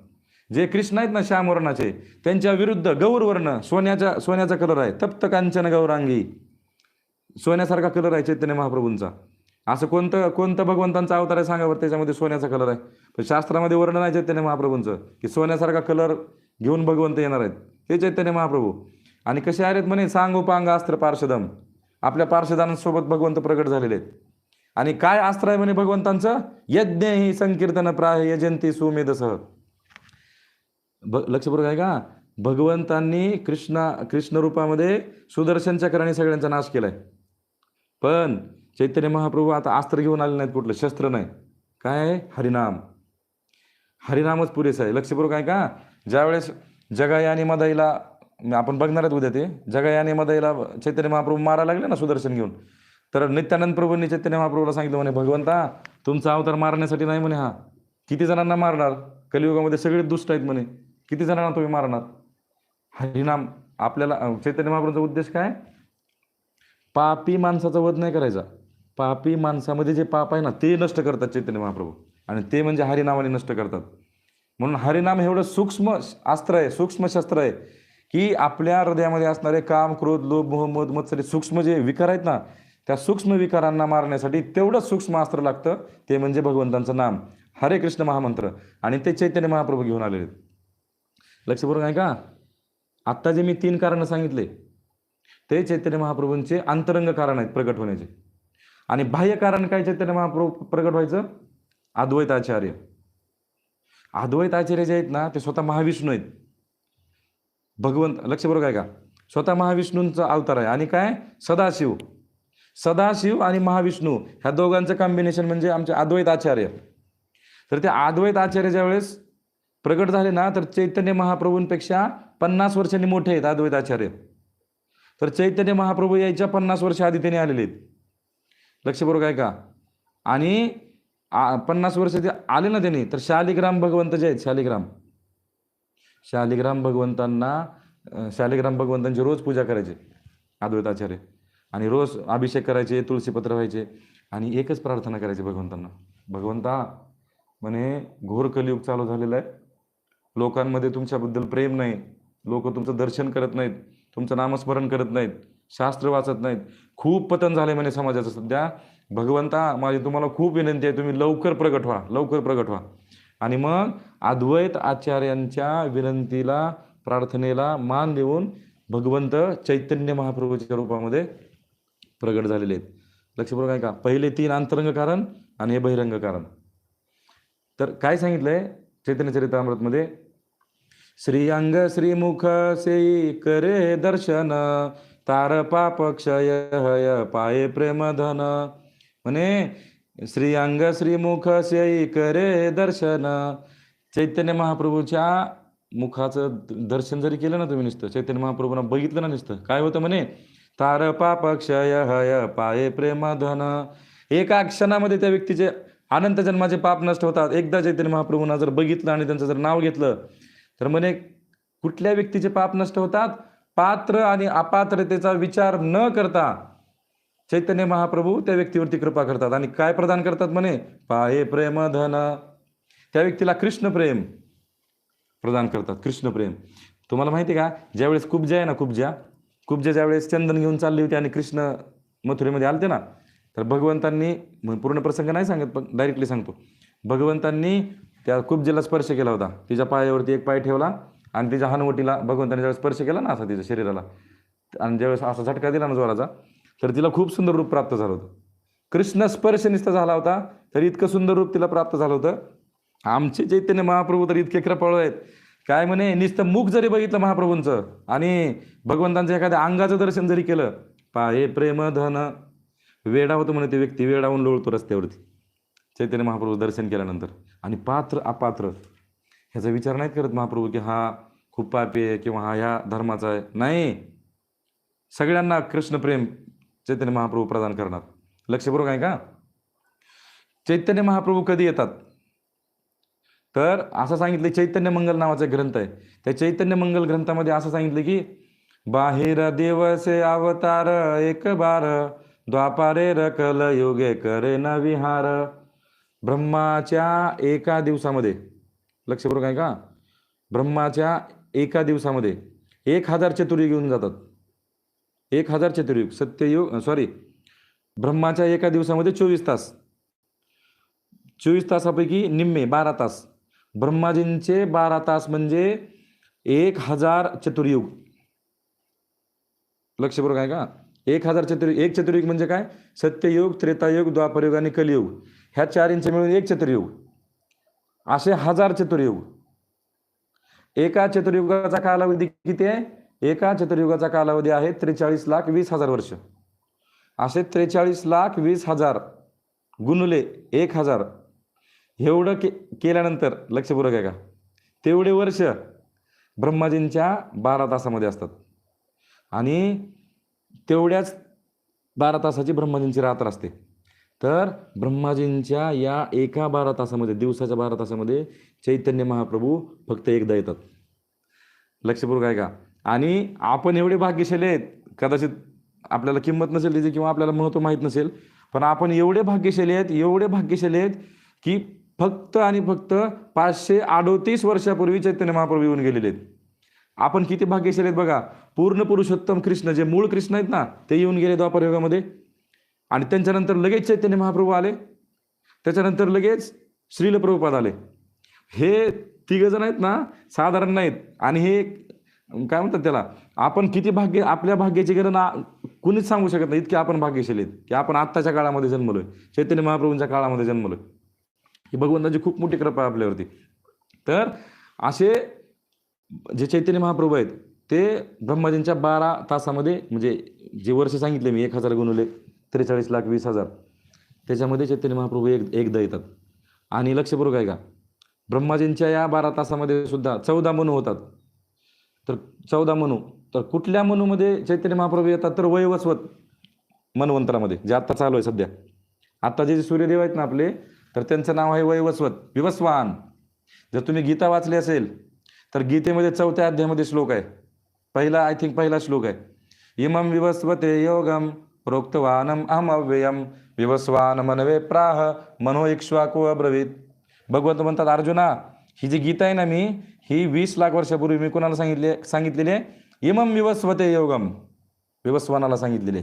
जे कृष्ण आहेत ना श्याम वर्णाचे, त्यांच्या विरुद्ध गौरवर्ण, सोन्याचा कलर आहे. तप्त कांचन गौरांगी, सोन्यासारखा कलर आहे चैतन्य महाप्रभूंचा. असं कोणतं भगवंतांचा अवतार आहे सांगा बरं त्याच्यामध्ये सोन्याचा कलर आहे? पण शास्त्रामध्ये वर्णन आहे चैतन्य महाप्रभूंचं की सोन्यासारखा कलर घेऊन भगवंत येणार आहेत. हे चैतन्य महाप्रभू. आणि कसे आहेत म्हणे? सांगोपांग अस्त्र पार्षदम, आपल्या पार्षदांसोबत भगवंत प्रगट झालेले आहेत. आणि काय अस्त्र आहे म्हणे भगवंतांचं? यज्ञ ही संकीर्तन प्राह यजंती सुमेधसह. लक्षपूर्वक आहे का? भगवंतांनी कृष्ण रूपामध्ये सुदर्शन चक्राने सगळ्यांचा नाश केलाय. पण चैतन्य महाप्रभू आता अस्त्र घेऊन आले नाहीत, कुठलं शस्त्र नाही. काय? हरिनाम. हरिनामच पुरेसा आहे. लक्षपूर्वक आहे का? ज्यावेळेस जगाई आणि मदाईला, आपण बघणार आहेत उद्या, ते जगाई आणि मदाईला चैतन्य महाप्रभू मारायला लागले ना सुदर्शन घेऊन, तर नित्यानंद प्रभूंनी चैतन्य महाप्रभूला सांगितलं म्हणे, भगवंता तुमचा अवतार मारण्यासाठी नाही म्हणे, हा किती जणांना मारणार? कलियुगामध्ये सगळे दुष्ट आहेत म्हणे, किती जणांना तुम्ही मारणार? हरिनाम. आपल्याला चैतन्य महाप्रभूंचा उद्देश काय? पापी माणसाचा वध नाही करायचा. पापी माणसामध्ये जे पाप आहे ना ते नष्ट करतात चैतन्य महाप्रभू, आणि ते म्हणजे हरिनामाने नष्ट करतात. म्हणून हरिनाम एवढं सूक्ष्म अस्त्र आहे, सूक्ष्म शस्त्र आहे की आपल्या हृदयामध्ये असणारे काम, क्रोध, लोभ, मोह, मद, मत्सरी सूक्ष्म जे विकार आहेत ना, त्या सूक्ष्म विकारांना मारण्यासाठी तेवढंच सूक्ष्म अस्त्र लागतं, ते म्हणजे भगवंतांचं नाम, हरे कृष्ण महामंत्र. आणि ते चैतन्य महाप्रभू घेऊन आलेले. लक्षपूर्वक आहे का? आत्ता जे मी 3 कारणं सांगितले ते चैतन्य महाप्रभूंचे अंतरंग कारण आहेत प्रगट होण्याचे. आणि बाह्य कारण काय चैतन्य महाप्रभू प्रगट व्हायचं? अद्वैत आचार्य. अद्वैत आचार्य जे आहेत ना ते स्वतः महाविष्णू आहेत. भगवंत, लक्षपूर्वक आहे का? स्वतः महाविष्णूंचा अवतार आहे. आणि काय? सदाशिव आणि महाविष्णू ह्या दोघांचं कॉम्बिनेशन म्हणजे आमचे अद्वैत आचार्य. तर ते अद्वैत आचार्य ज्यावेळेस प्रगट झाले ना, तर चैतन्य महाप्रभूंपेक्षा 50 वर्षांनी मोठे आहेत अद्वैत आचार्य. तर चैतन्य महाप्रभू यायच्या 50 वर्ष आधी त्यांनी आलेले आहेत. लक्षपूर्वक आहे का? आणि 50 वर्ष ते आले ना त्यांनी, तर शालिग्राम भगवंत जे आहेत, शालिग्राम भगवंतांची रोज पूजा करायचे अद्वैत आचार्य, आणि रोज अभिषेक करायचे, तुळशीपत्र व्हायचे, आणि एकच प्रार्थना करायची भगवंतांना, भगवंता म्हणे घोर कलियुग चालू झालेलं आहे, लोकांमध्ये तुमच्याबद्दल प्रेम नाही, लोक तुमचं दर्शन करत नाहीत, तुमचं नामस्मरण करत नाहीत, शास्त्र वाचत नाहीत, खूप पतन झाले म्हणे समाजाचं सध्या. भगवंता माझी तुम्हाला खूप विनंती आहे, तुम्ही लवकर प्रगट व्हा. आणि मग अद्वैत आचार्यांच्या विनंतीला, प्रार्थनेला मान देऊन भगवंत चैतन्य महाप्रभूच्या रूपामध्ये प्रगट झालेले आहेत. लक्षपूर्वक आहे का? पहिले 3 अंतरंग कारण आणि हे बहिरंग कारण. तर काय सांगितलंय चैतन्य चरितामृतमध्ये? श्रीअंग श्रीमुख से करे दर्शन तार पाप क्षय हय पाये प्रेमधन. म्हणे श्रीअंग श्रीमुख से करे दर्शन, चैतन्य महाप्रभूच्या मुखाचं दर्शन जरी केलं ना तुम्ही, नुसतं चैतन्य महाप्रभूंना बघितलं ना नुसतं, काय होतं म्हणे? तार पाप क्षय हय पाये प्रेमधन. एका क्षणामध्ये त्या व्यक्तीचे अनंत जन्माचे पाप नष्ट होतात. एकदा चैतन्य महाप्रभूंना जर बघितलं आणि त्यांचं जर नाव घेतलं तर म्हणे कुठल्या व्यक्तीचे पाप नष्ट होतात? पात्र आणि अपात्रतेचा विचार न करता चैतन्य महाप्रभू त्या व्यक्तीवरती कृपा करतात. आणि काय प्रदान करतात म्हणे? पाये प्रेम धन. त्या व्यक्तीला कृष्ण प्रेम प्रदान करतात. कृष्ण प्रेम. तुम्हाला माहिती आहे का, ज्यावेळेस कुब्जा आहे ना, कुब्जा ज्यावेळेस चंदन घेऊन चालली होती आणि कृष्ण मथुरेमध्ये आलते ना, तर भगवंतांनी, पूर्ण प्रसंग नाही सांगत पण डायरेक्टली सांगतो, भगवंतांनी त्या कुब्जेला स्पर्श केला होता. तिच्या पायावरती एक पाय ठेवला आणि तिच्या हनवटीला भगवंतांनी ज्यावेळेस स्पर्श केला ना असा तिच्या शरीराला, आणि ज्यावेळेस असा झटका दिला ना जोराचा, तर तिला खूप सुंदर रूप प्राप्त झालं होतं. कृष्ण स्पर्श निस्ता झाला होता तरी इतकं सुंदर रूप तिला प्राप्त झालं होतं. आमचे चैतन्य महाप्रभू तर इतके कृपाळू आहेत, काय म्हणे, नुसतं मुख जरी बघितलं महाप्रभूंचं आणि भगवंतांचं एखाद्या अंगाचं दर्शन जरी केलं, पाये प्रेम धन. वेडा होतो म्हणे, ते व्यक्ती वेडावून लोळतो रस्त्यावरती चैतन्य महाप्रभू दर्शन केल्यानंतर. आणि पात्र अपात्र ह्याचा विचार नाहीत करत महाप्रभू की हा खूप पापी आहे किंवा हा ह्या धर्माचा आहे. नाही, सगळ्यांना कृष्ण प्रेम चैतन्य महाप्रभू प्रदान करणार. लक्षपूर्वक आहे का? चैतन्य महाप्रभू कधी येतात? तर असं सांगितलं, चैतन्य मंगल नावाचा ग्रंथ आहे. त्या चैतन्य मंगल ग्रंथामध्ये असं सांगितलं की बाहेर दिवसे अवतार एक बार, द्वापारे रकल योगे करे न विहार. ब्रह्माच्या एका दिवसामध्ये, लक्षपूर्वक आहे का, ब्रह्माच्या एका दिवसामध्ये 1000 चतुर्युग घेऊन जातात. 1000 चतुर्युग, सत्ययुग, सॉरी, ब्रह्माच्या एका दिवसामध्ये 24 तास, 24 तासापैकी निम्मे 12 तास, ब्रह्माजींचे 12 तास म्हणजे 1000 चतुर्युग. लक्षपूर्वक आहे का? 1000 चतुर्युग. एक चतुर्युग म्हणजे काय? सत्ययुग, त्रेतायुग, द्वापरयुग आणि कलियुग, ह्या चारींचे मिळून एक चतुर्युग. असे 1000 चतुर्युग. एका चतुर्युगाचा कालावधी किती आहे? एका चतुर्युगाचा कालावधी आहे 43,20,000 वर्ष. असे 43,20,000 गुणुले 1000 एवढं केल्यानंतर, लक्षपूर्वक आहे का, तेवढे वर्ष ब्रह्माजींच्या 12 तासामध्ये असतात. आणि तेवढ्याच 12 तासाची ब्रह्माजींची रात्र असते. तर ब्रह्माजींच्या या एका 12 तासामध्ये, दिवसाच्या 12 तासामध्ये चैतन्य महाप्रभू फक्त एकदा येतात. लक्षपूर्वक आहे का? आणि आपण एवढे भाग्यशाली आहेत, कदाचित आपल्याला किंमत नसेल त्याची किंवा आपल्याला महत्त्व माहीत नसेल, पण आपण एवढे भाग्यशाली आहेत, एवढे भाग्यशाली आहेत की फक्त आणि फक्त 538 वर्षापूर्वी चैतन्य महाप्रभू येऊन गेलेले आहेत. आपण किती भाग्यशाली आहेत बघा. पूर्ण पुरुषोत्तम कृष्ण, जे मूळ कृष्ण आहेत ना, ते येऊन गेले द्वापरयुगामध्ये. आणि त्यांच्यानंतर लगेच चैतन्य महाप्रभू आले. त्याच्यानंतर लगेच श्रील प्रभुपाद आले. हे तिघजण आहेत ना, साधारण नाहीत. आणि हे काय म्हणतात त्याला, आपण किती भाग्य, आपल्या भाग्याची गणना कुणीच सांगू शकत नाही. इतके आपण भाग्यशाली आहेत की आपण आत्ताच्या काळामध्ये जन्मलोय, चैतन्य महाप्रभूंच्या काळामध्ये जन्मलोय. ही भगवंताची खूप मोठी कृपा आहे आपल्यावरती. तर असे जे चैतन्य महाप्रभू आहेत ते ब्रह्माजींच्या 12 तासामध्ये, म्हणजे जे वर्ष सांगितले मी 1000 गुणुले 43,20,000, त्याच्यामध्ये चैतन्य महाप्रभू एकदा येतात. आणि लक्षपूर्वक आहे का, ब्रह्माजींच्या या 12 तासामध्ये सुद्धा 14 मनू होतात. तर 14 मनू, तर कुठल्या मनूमध्ये चैतन्य महाप्रभू येतात? तर वैवस्वत मनवंतरामध्ये, जे आत्ता चालू आहे सध्या. आत्ता जे सूर्यदेव आहेत ना आपले, तर त्यांचं नाव आहे वैवस्वत, विवस्वान. जर तुम्ही गीता वाचली असेल तर गीतेमध्ये 4थ्या अध्यायामध्ये श्लोक आहे, पहिला श्लोक आहे, इमं विवस्वते योगम प्रोक्तवानम अहम अव्ययम विवस्वान मनवे प्राह मनो इक्ष्वाको अब्रवीत. भगवंत म्हणतात, अर्जुना, ही जी गीता आहे ना, मी ही 20 लाख वर्षापूर्वी मी कोणाला सांगितलेली आहे? इमं विवस्वते योगम, विवस्वानाला सांगितलेले.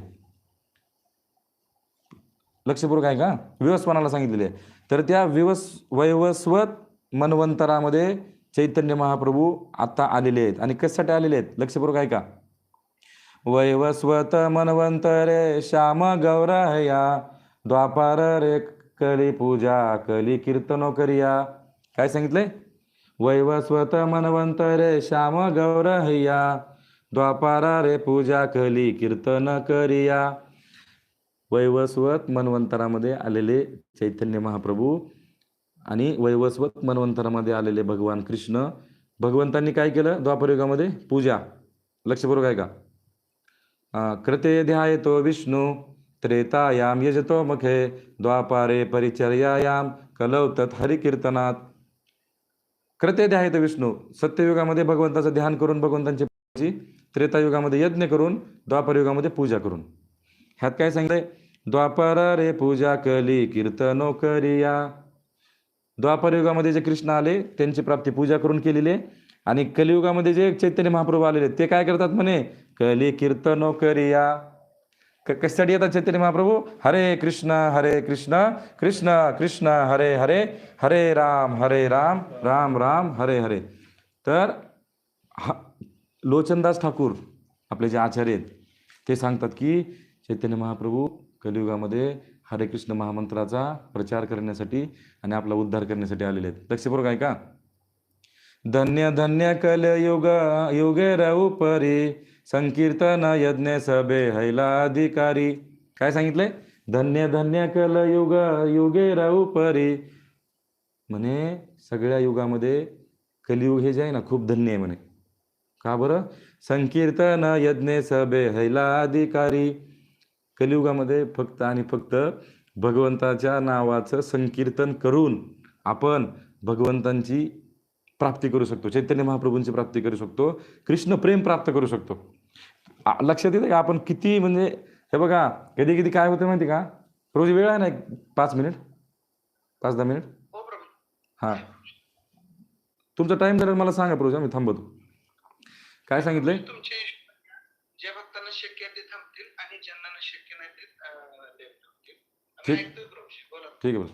लक्षपूर्वक आहे का? विवस्वानाला सांगितलेले आहे. तर त्या वैवस्वत मनवंतरामध्ये चैतन्य महाप्रभू आता आलेले आहेत. आणि कशासाठी आलेले आहेत? लक्षपूर्वक आहे का? वैवस्वत मनवंतरे श्याम गौरहया, द्वापार रे कली पूजा कली कीर्तनो करिया. काय सांगितलंय? वैवस्वत मनवंतरे श्याम गौरहया, द्वापार रे पूजा कली कीर्तन करिया. वैवस्वत मनवंतरामध्ये आलेले चैतन्य महाप्रभू आणि वैवस्वत मनवंतरामध्ये आलेले भगवान कृष्ण, भगवंतांनी काय केलं द्वापरयुगामध्ये? पूजा. लक्षपूर्वक आहे का? कृते ध्यायतो विष्णू त्रेतायाम यजतो मुखे, द्वापारे परिचर्यायाम कलौ तत् हरिकीर्तनात. कृते ध्यायतो विष्णू, सत्ययुगामध्ये भगवंताचं ध्यान करून भगवंतांची, त्रेतायुगामध्ये यज्ञ करून, द्वापरयुगामध्ये पूजा करून. ह्यात काय सांगितलंय? द्वापर रे पूजा कली कीर्तनो करिया. द्वापरयुगामध्ये जे कृष्ण आले त्यांची प्राप्ती पूजा करून केलेली आहे. आणि कलियुगामध्ये जे चैतन्य महाप्रभू आलेले ते काय करतात म्हणे? कली कीर्तनो करिया. कशासाठी येतात चैतन्य महाप्रभू? हरे कृष्ण कृष्ण कृष्ण हरे हरे, हरे राम राम राम हरे हरे. तर लोचनदास ठाकूर आपले जे आचार्य आहेत ते सांगतात की चैतन्य महाप्रभू कलियुगामध्ये हरे कृष्ण महामंत्राचा प्रचार करण्यासाठी आणि आपला उद्धार करण्यासाठी आलेले आहेत. लक्षपूर्वक आहे का? धन्य धन्य कलयुग युगे रऊपरी, संकीर्तन यज्ञ सभे हैला अधिकारी. काय सांगितलंय? धन्य धन्य कलयुग युगे रऊपरी. म्हणे सगळ्या युगामध्ये कलियुग हे जे आहे ना खूप धन्य आहे म्हणे. का बरं? संकीर्तन यज्ञ सभे हैला अधिकारी. कलियुगामध्ये फक्त आणि फक्त भगवंताच्या नावाचं संकीर्तन करून आपण भगवंतांची प्राप्ती करू शकतो, चैतन्य महाप्रभूंची प्राप्ती करू शकतो, कृष्ण प्रेम प्राप्त करू शकतो. लक्षात येतं का आपण किती म्हणजे हे बघा, कधी कधी काय होतं माहिती का, रोज वेळ आहे ना, 5 मिनिट 5-10 मिनिट. हो प्रभू. हां, तुमचा टाइम झाला मला सांगा प्रभू, मी थांबवतो. काय सांगितलंय? तुमचे ज्या भक्तांना शक्य आहे ते थांबतील आणि ज्यांना शक्य नाही ते लेट होतील. ठीक. ऐकतोय प्रभूजी, बोला. ठीक आहे बरं.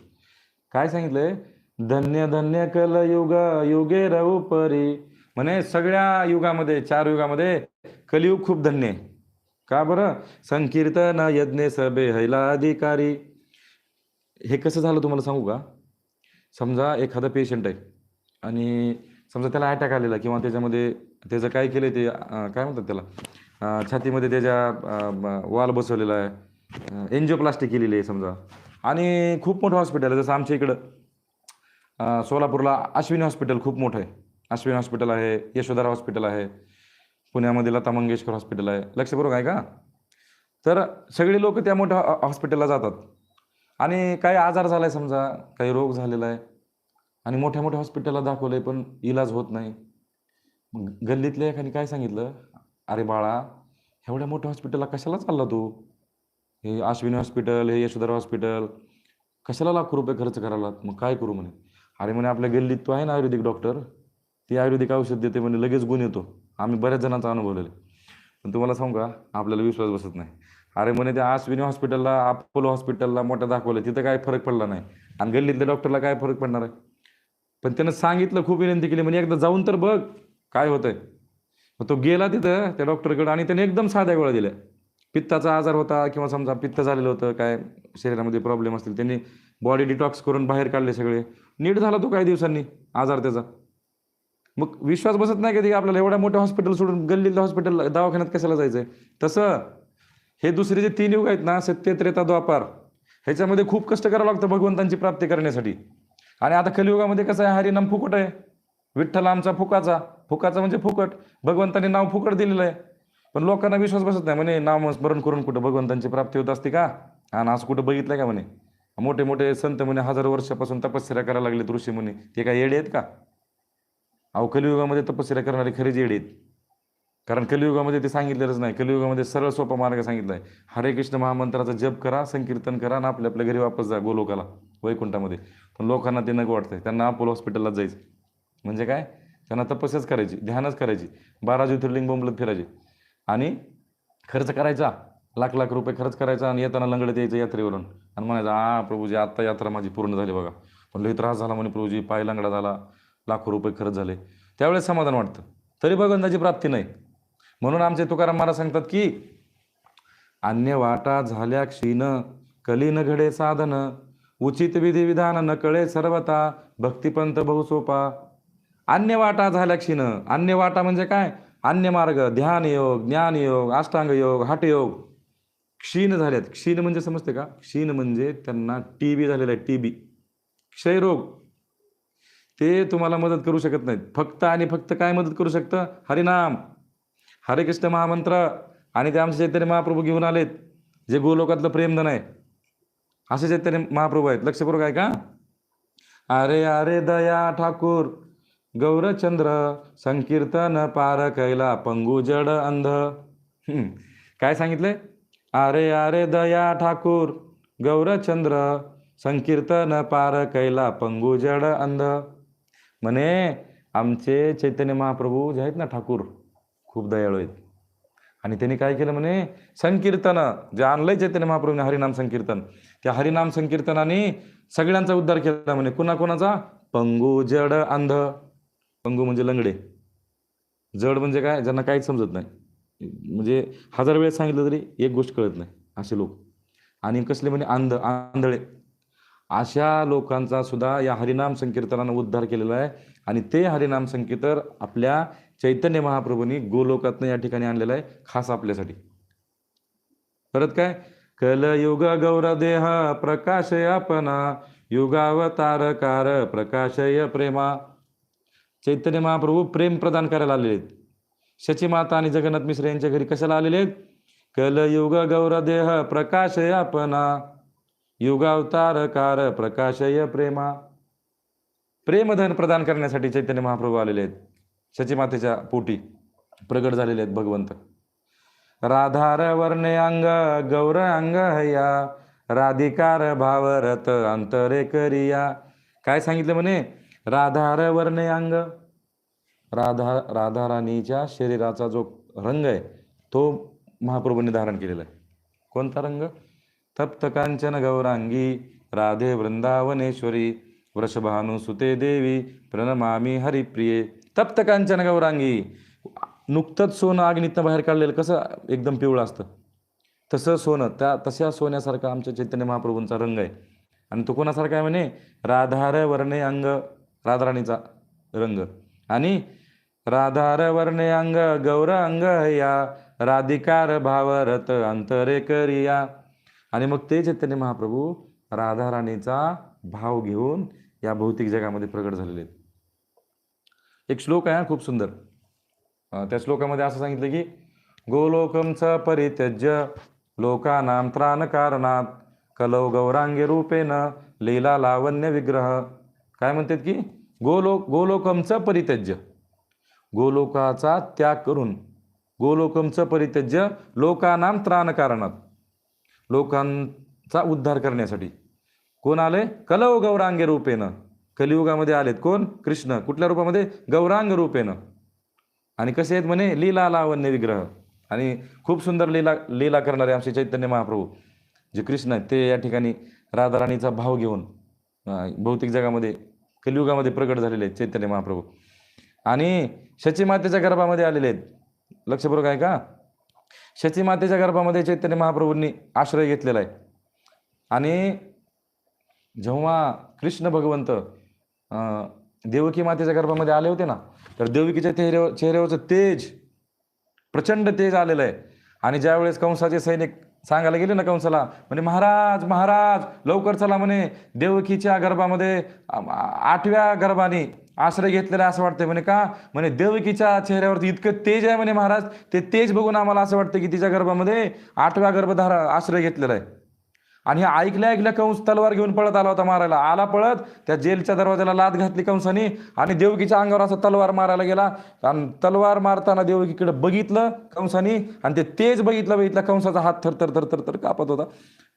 काय सांगितलंय? धन्य धन्य कल युग युगे रऊ परी. म्हणे सगळ्या युगामध्ये, 4 युगामध्ये कलियुग खूप धन्य आहे. का बरं? संकीर्तन यज्ञ सभे हैला अधिकारी. हे कसं झालं तुम्हाला सांगू का? समजा एखादा पेशंट आहे आणि समजा त्याला अटॅक आलेला किंवा त्याच्यामध्ये त्याचं काय केलं ते काय म्हणतात त्याला, छातीमध्ये त्याच्या वाल बसवलेला आहे, एन्जिओप्लास्टी केलेली आहे समजा, आणि खूप मोठं हॉस्पिटल आहे. जसं आमच्या इकडं सोलापूरला अश्विनी हॉस्पिटल खूप मोठं आहे. अश्विनी हॉस्पिटल आहे, यशोधरा हॉस्पिटल आहे, पुण्यामध्ये लता मंगेशकर हॉस्पिटल आहे. लक्षपूर्वक आहे का? तर सगळे लोक त्या मोठ्या हॉस्पिटलला जातात आणि काही आजार झाला आहे समजा, काही रोग झालेला आहे आणि मोठ्या मोठ्या हॉस्पिटलला दाखवलं आहे पण इलाज होत नाही. मग गल्लीतल्या एकाने काय सांगितलं, अरे बाळा, एवढ्या मोठ्या हॉस्पिटलला कशाला चालला तू? हे अश्विनी हॉस्पिटल, हे यशोधरा हॉस्पिटल, कशाला लाखो रुपये खर्च करायला? मग काय करू म्हणे. अरे म्हणे, आपल्या गल्लीत तो आहे ना आयुर्वेदिक डॉक्टर, ती आयुर्वेदिक औषध देते म्हणे, लगेच गुण येतो. आम्ही बऱ्याच जणांचा अनुभवलेलं. पण तुम्हाला सांगू का, आपल्याला विश्वास बसत नाही. अरे म्हणे त्या अश्विनी हॉस्पिटलला, अपोलो हॉस्पिटलला मोठं दाखवलं, तिथं काय फरक पडला नाही, आणि गल्लीतल्या डॉक्टरला काय फरक पडणार आहे? पण त्यानं सांगितलं, खूप विनंती केली, म्हणजे एकदा जाऊन तर बघ काय होतंय. मग तो गेला तिथं त्या डॉक्टरकडे आणि त्याने एकदम साध्या गोळ्या दिल्या. पित्ताचा आजार होता किंवा समजा पित्त झालेलं होतं, काय शरीरामध्ये प्रॉब्लेम असतील, त्यांनी बॉडी डिटॉक्स करून बाहेर काढले सगळे, नीट झाला तो काही दिवसांनी आजार त्याचा. मग विश्वास बसत नाही कधी आपल्याला, एवढ्या मोठ्या हॉस्पिटल सोडून गल्लीतल्या हॉस्पिटल दवाखान्यात कशाला जायचंय? तसं हे दुसरे जे 3 युग आहेत ना, सत्य, त्रेता, द्वापार, ह्याच्यामध्ये खूप कष्ट करावं लागतं भगवंतांची प्राप्ती करण्यासाठी. आणि आता कलियुगामध्ये कसं आहे, हरिनाम फुकट आहे. विठ्ठल आमचा फुकाचा, फुकाचा म्हणजे फुकट, भगवंतांनी नाव फुकट दिलेलं आहे. पण लोकांना विश्वास बसत नाही. म्हणे नाम स्मरण करून कुठं भगवंतांची प्राप्ती होत असते का? आणि असं कुठं बघितलंय का? म्हणे मोठे मोठे संत म्हणे हजारो वर्षापासून तपश्चर्या करायला लागलेत ऋषी म्हणे, ते काय येडे आहेत का? अहो, कलियुगामध्ये तपश्चर्या करणारे खरेच येडे आहेत. कारण कलियुगामध्ये ते सांगितलेलंच नाही. कलियुगामध्ये सरळ सोपा मार्ग सांगितलाय. हरे कृष्ण महामंत्राचा जप करा, संकीर्तन करा आणि आपल्या आपल्या घरी वापस जा गोलोकाला, वैकुंठामध्ये. पण लोकांना ते नको वाटतंय. त्यांना अपोलो हॉस्पिटलला जायचं म्हणजे काय? त्यांना तपस्याच करायची, ध्यानच करायची, 12 ज्योतिर्लिंग बोंबलत फिरायचे आणि खर्च करायचा, लाख लाख रुपये खर्च करायचा आणि येताना लंगडत यायचं यात्रेवरून आणि म्हणायचं, प्रभूजी आत्ता यात्रा माझी पूर्ण झाली बघा, पण लई त्रास झाला म्हणे प्रभूजी, पाय लंगडा झाला, लाखो रुपये खर्च झाले. त्यावेळेस समाधान वाटतं, तरी भगवंताची प्राप्ती नाही. म्हणून आमचे तुकाराम महाराज सांगतात की, अन्य वाटा झाल्या क्षीण, कलीन घडे साधन, उचित विधी विधान न कळे सर्वता, भक्तिपंथ बहुसोपा. अन्य वाटा झाल्या क्षीण. अन्य वाटा म्हणजे काय? अन्य मार्ग, ध्यान योग, ज्ञान योग, अष्टांग योग, हठयोग क्षीण झाल्यात. क्षीण म्हणजे समजते का? क्षीण म्हणजे त्यांना टीबी झालेला आहे, टीबी, क्षयरोग. ते तुम्हाला मदत करू शकत नाहीत. फक्त आणि फक्त काय मदत करू शकतं? हरिनाम, हरे कृष्ण महामंत्र. आणि ते आमचे चैतन्य महाप्रभू घेऊन आलेत, जे गोलोकातलं प्रेमधन आहे. असे चैतन्य महाप्रभू आहेत. लक्षपूर्वक आहे का? अरे अरे दया ठाकूर गौरचंद्र, संकीर्तन पार कैला पंगू जड अंध. काय सांगितले? अरे अरे दया ठाकूर गौरचंद्र, संकीर्तन पार कैला पंगू जड अंध. म्हणे आमचे चैतन्य महाप्रभू जे आहेत ना ठाकूर, खूप दयाळू आहेत. आणि त्यांनी काय केलं म्हणे? संकीर्तन जे आणलंय चैतन्य महाप्रभूने, हरिनाम संकीर्तन, त्या हरिनाम संकीर्तनाने सगळ्यांचा उद्धार केला म्हणे. कुणाकुणाचा? पंगू जड अंध. पंगू म्हणजे लंगडे, जड म्हणजे काय? ज्यांना काहीच समजत नाही, म्हणजे 1000 वेळेस सांगितलं तरी एक गोष्ट कळत नाही, असे लोक. आणि कसले म्हणे? अंध, आंधळे. अशा लोकांचा सुद्धा या हरिनाम संकीर्तनानं उद्धार केलेला आहे. आणि ते हरिनाम संकीर्तन आपल्या चैतन्य महाप्रभूंनी गोलोकातनं या ठिकाणी आणलेलं आहे, खास आपल्यासाठी. परत काय? कलयुग गौरदेह प्रकाशय आपणा, युगावतारकार प्रकाशय प्रेमा. चैतन्य महाप्रभू प्रेम प्रदान करायला आलेले आहेत. शची माता आणि जगन्नाथ मिश्र यांच्या घरी कशाला आलेले आहेत? कलयुग गौरदेह प्रकाशय आपणा, युगावतार कार प्रकाशय प्रेमा. प्रेमधन प्रदान करण्यासाठी चैतन्य महाप्रभू आलेले आहेत. शचीमातेच्या पोटी प्रगट झालेले आहेत भगवंत. राधार वर्णे अंग गौर अंग हया, राधिकार भावरत अंतरे करिया. काय सांगितलं म्हणे? राधार वर्णे अंग, राधा राणीच्या शरीराचा जो रंग आहे तो महाप्रभूंनी धारण केलेला आहे. कोणता रंग? तप्त कांचन गौरांगी राधे वृंदावनेश्वरी, वृषभानुसुते देवी प्रणमामी हरिप्रिये. तप्त कांचन गौरांगी, नुकतंच सोनं अग्नीतनं बाहेर काढलेलं कसं एकदम पिवळं असतं, तसं सोनं, तशा सोन्यासारखा आमच्या चैतन्य महाप्रभूंचा रंग आहे. आणि तो कोणासारखा आहे म्हणे? राधार वर्णे अंग, राधाराणीचा रंग. आणि राधार वर्णे अंग गौर अंग हया, राधिकार भावरत अंतरे करिया. आणि मग ते चैतन्य महाप्रभू राधाराणीचा भाव घेऊन या भौतिक जगामध्ये प्रगट झालेले आहेत. एक श्लोक आहे खूप सुंदर. त्या श्लोकामध्ये असं सांगितलं की गोलोकंच परित्यज्य लोकानां त्राणकारणात, कलौ गौरांगे रूपेण लीला लावण्य विग्रह. काय म्हणतात की गोलोकंच परित्यज्य, गोलोकाचा त्याग करून, गोलोकंच परित्यज्य लोकानां त्राणकारणात, लोकांचा उद्धार करण्यासाठी कोण आले? कलौ गौरांगे रूपेण, कलियुगामध्ये आलेत. कोण? कृष्ण. कुठल्या रूपामध्ये? गौरांग रूपेण. आणि कसे आहेत म्हणे? लीला लावण्य विग्रह. आणि खूप सुंदर लीला करणारे आमचे चैतन्य महाप्रभू जे कृष्ण आहेत ते या ठिकाणी राधाराणीचा भाव घेऊन भौतिक जगामध्ये कलियुगामध्ये प्रगट झालेले आहेत चैतन्य महाप्रभू. आणि शचीमातेच्या गर्भामध्ये आलेले आहेत. लक्षपूर्वक आहे का? शचीमातेच्या गर्भामध्ये चैतन्य महाप्रभूंनी आश्रय घेतलेला आहे. आणि जेव्हा कृष्ण भगवंत देवकी मातेच्या गर्भामध्ये आले होते ना, तर देवकीच्या चेहऱ्यावरचं तेज, प्रचंड तेज आलेलं आहे. आणि ज्यावेळेस कंसाचे सैनिक सांगायला गेले ना कंसाला, म्हणे महाराज महाराज लवकर चला, म्हणे देवकीच्या गर्भामध्ये 8व्या गर्भाने आश्रय घेतलेला असं वाटतंय. म्हणे का? म्हणे देवकीच्या चेहऱ्यावरती इतकं तेज आहे म्हणे महाराज, ते तेज बघून आम्हाला असं वाटतं की तिच्या गर्भामध्ये 8व्या गर्भधारा आश्रय घेतलेला आहे. आणि हे ऐकल्या कंस तलवार घेऊन पळत आला होता मारायला. आला पळत, त्या जेलच्या दरवाजाला लाथ घातली कंसाने आणि देवकीच्या अंगावर असं तलवार मारायला गेला. आणि तलवार मारताना देवकीकडे बघितलं कंसाने आणि ते तेज बघितलं कंसाचा हात थरथर थरथर तर कापत होता.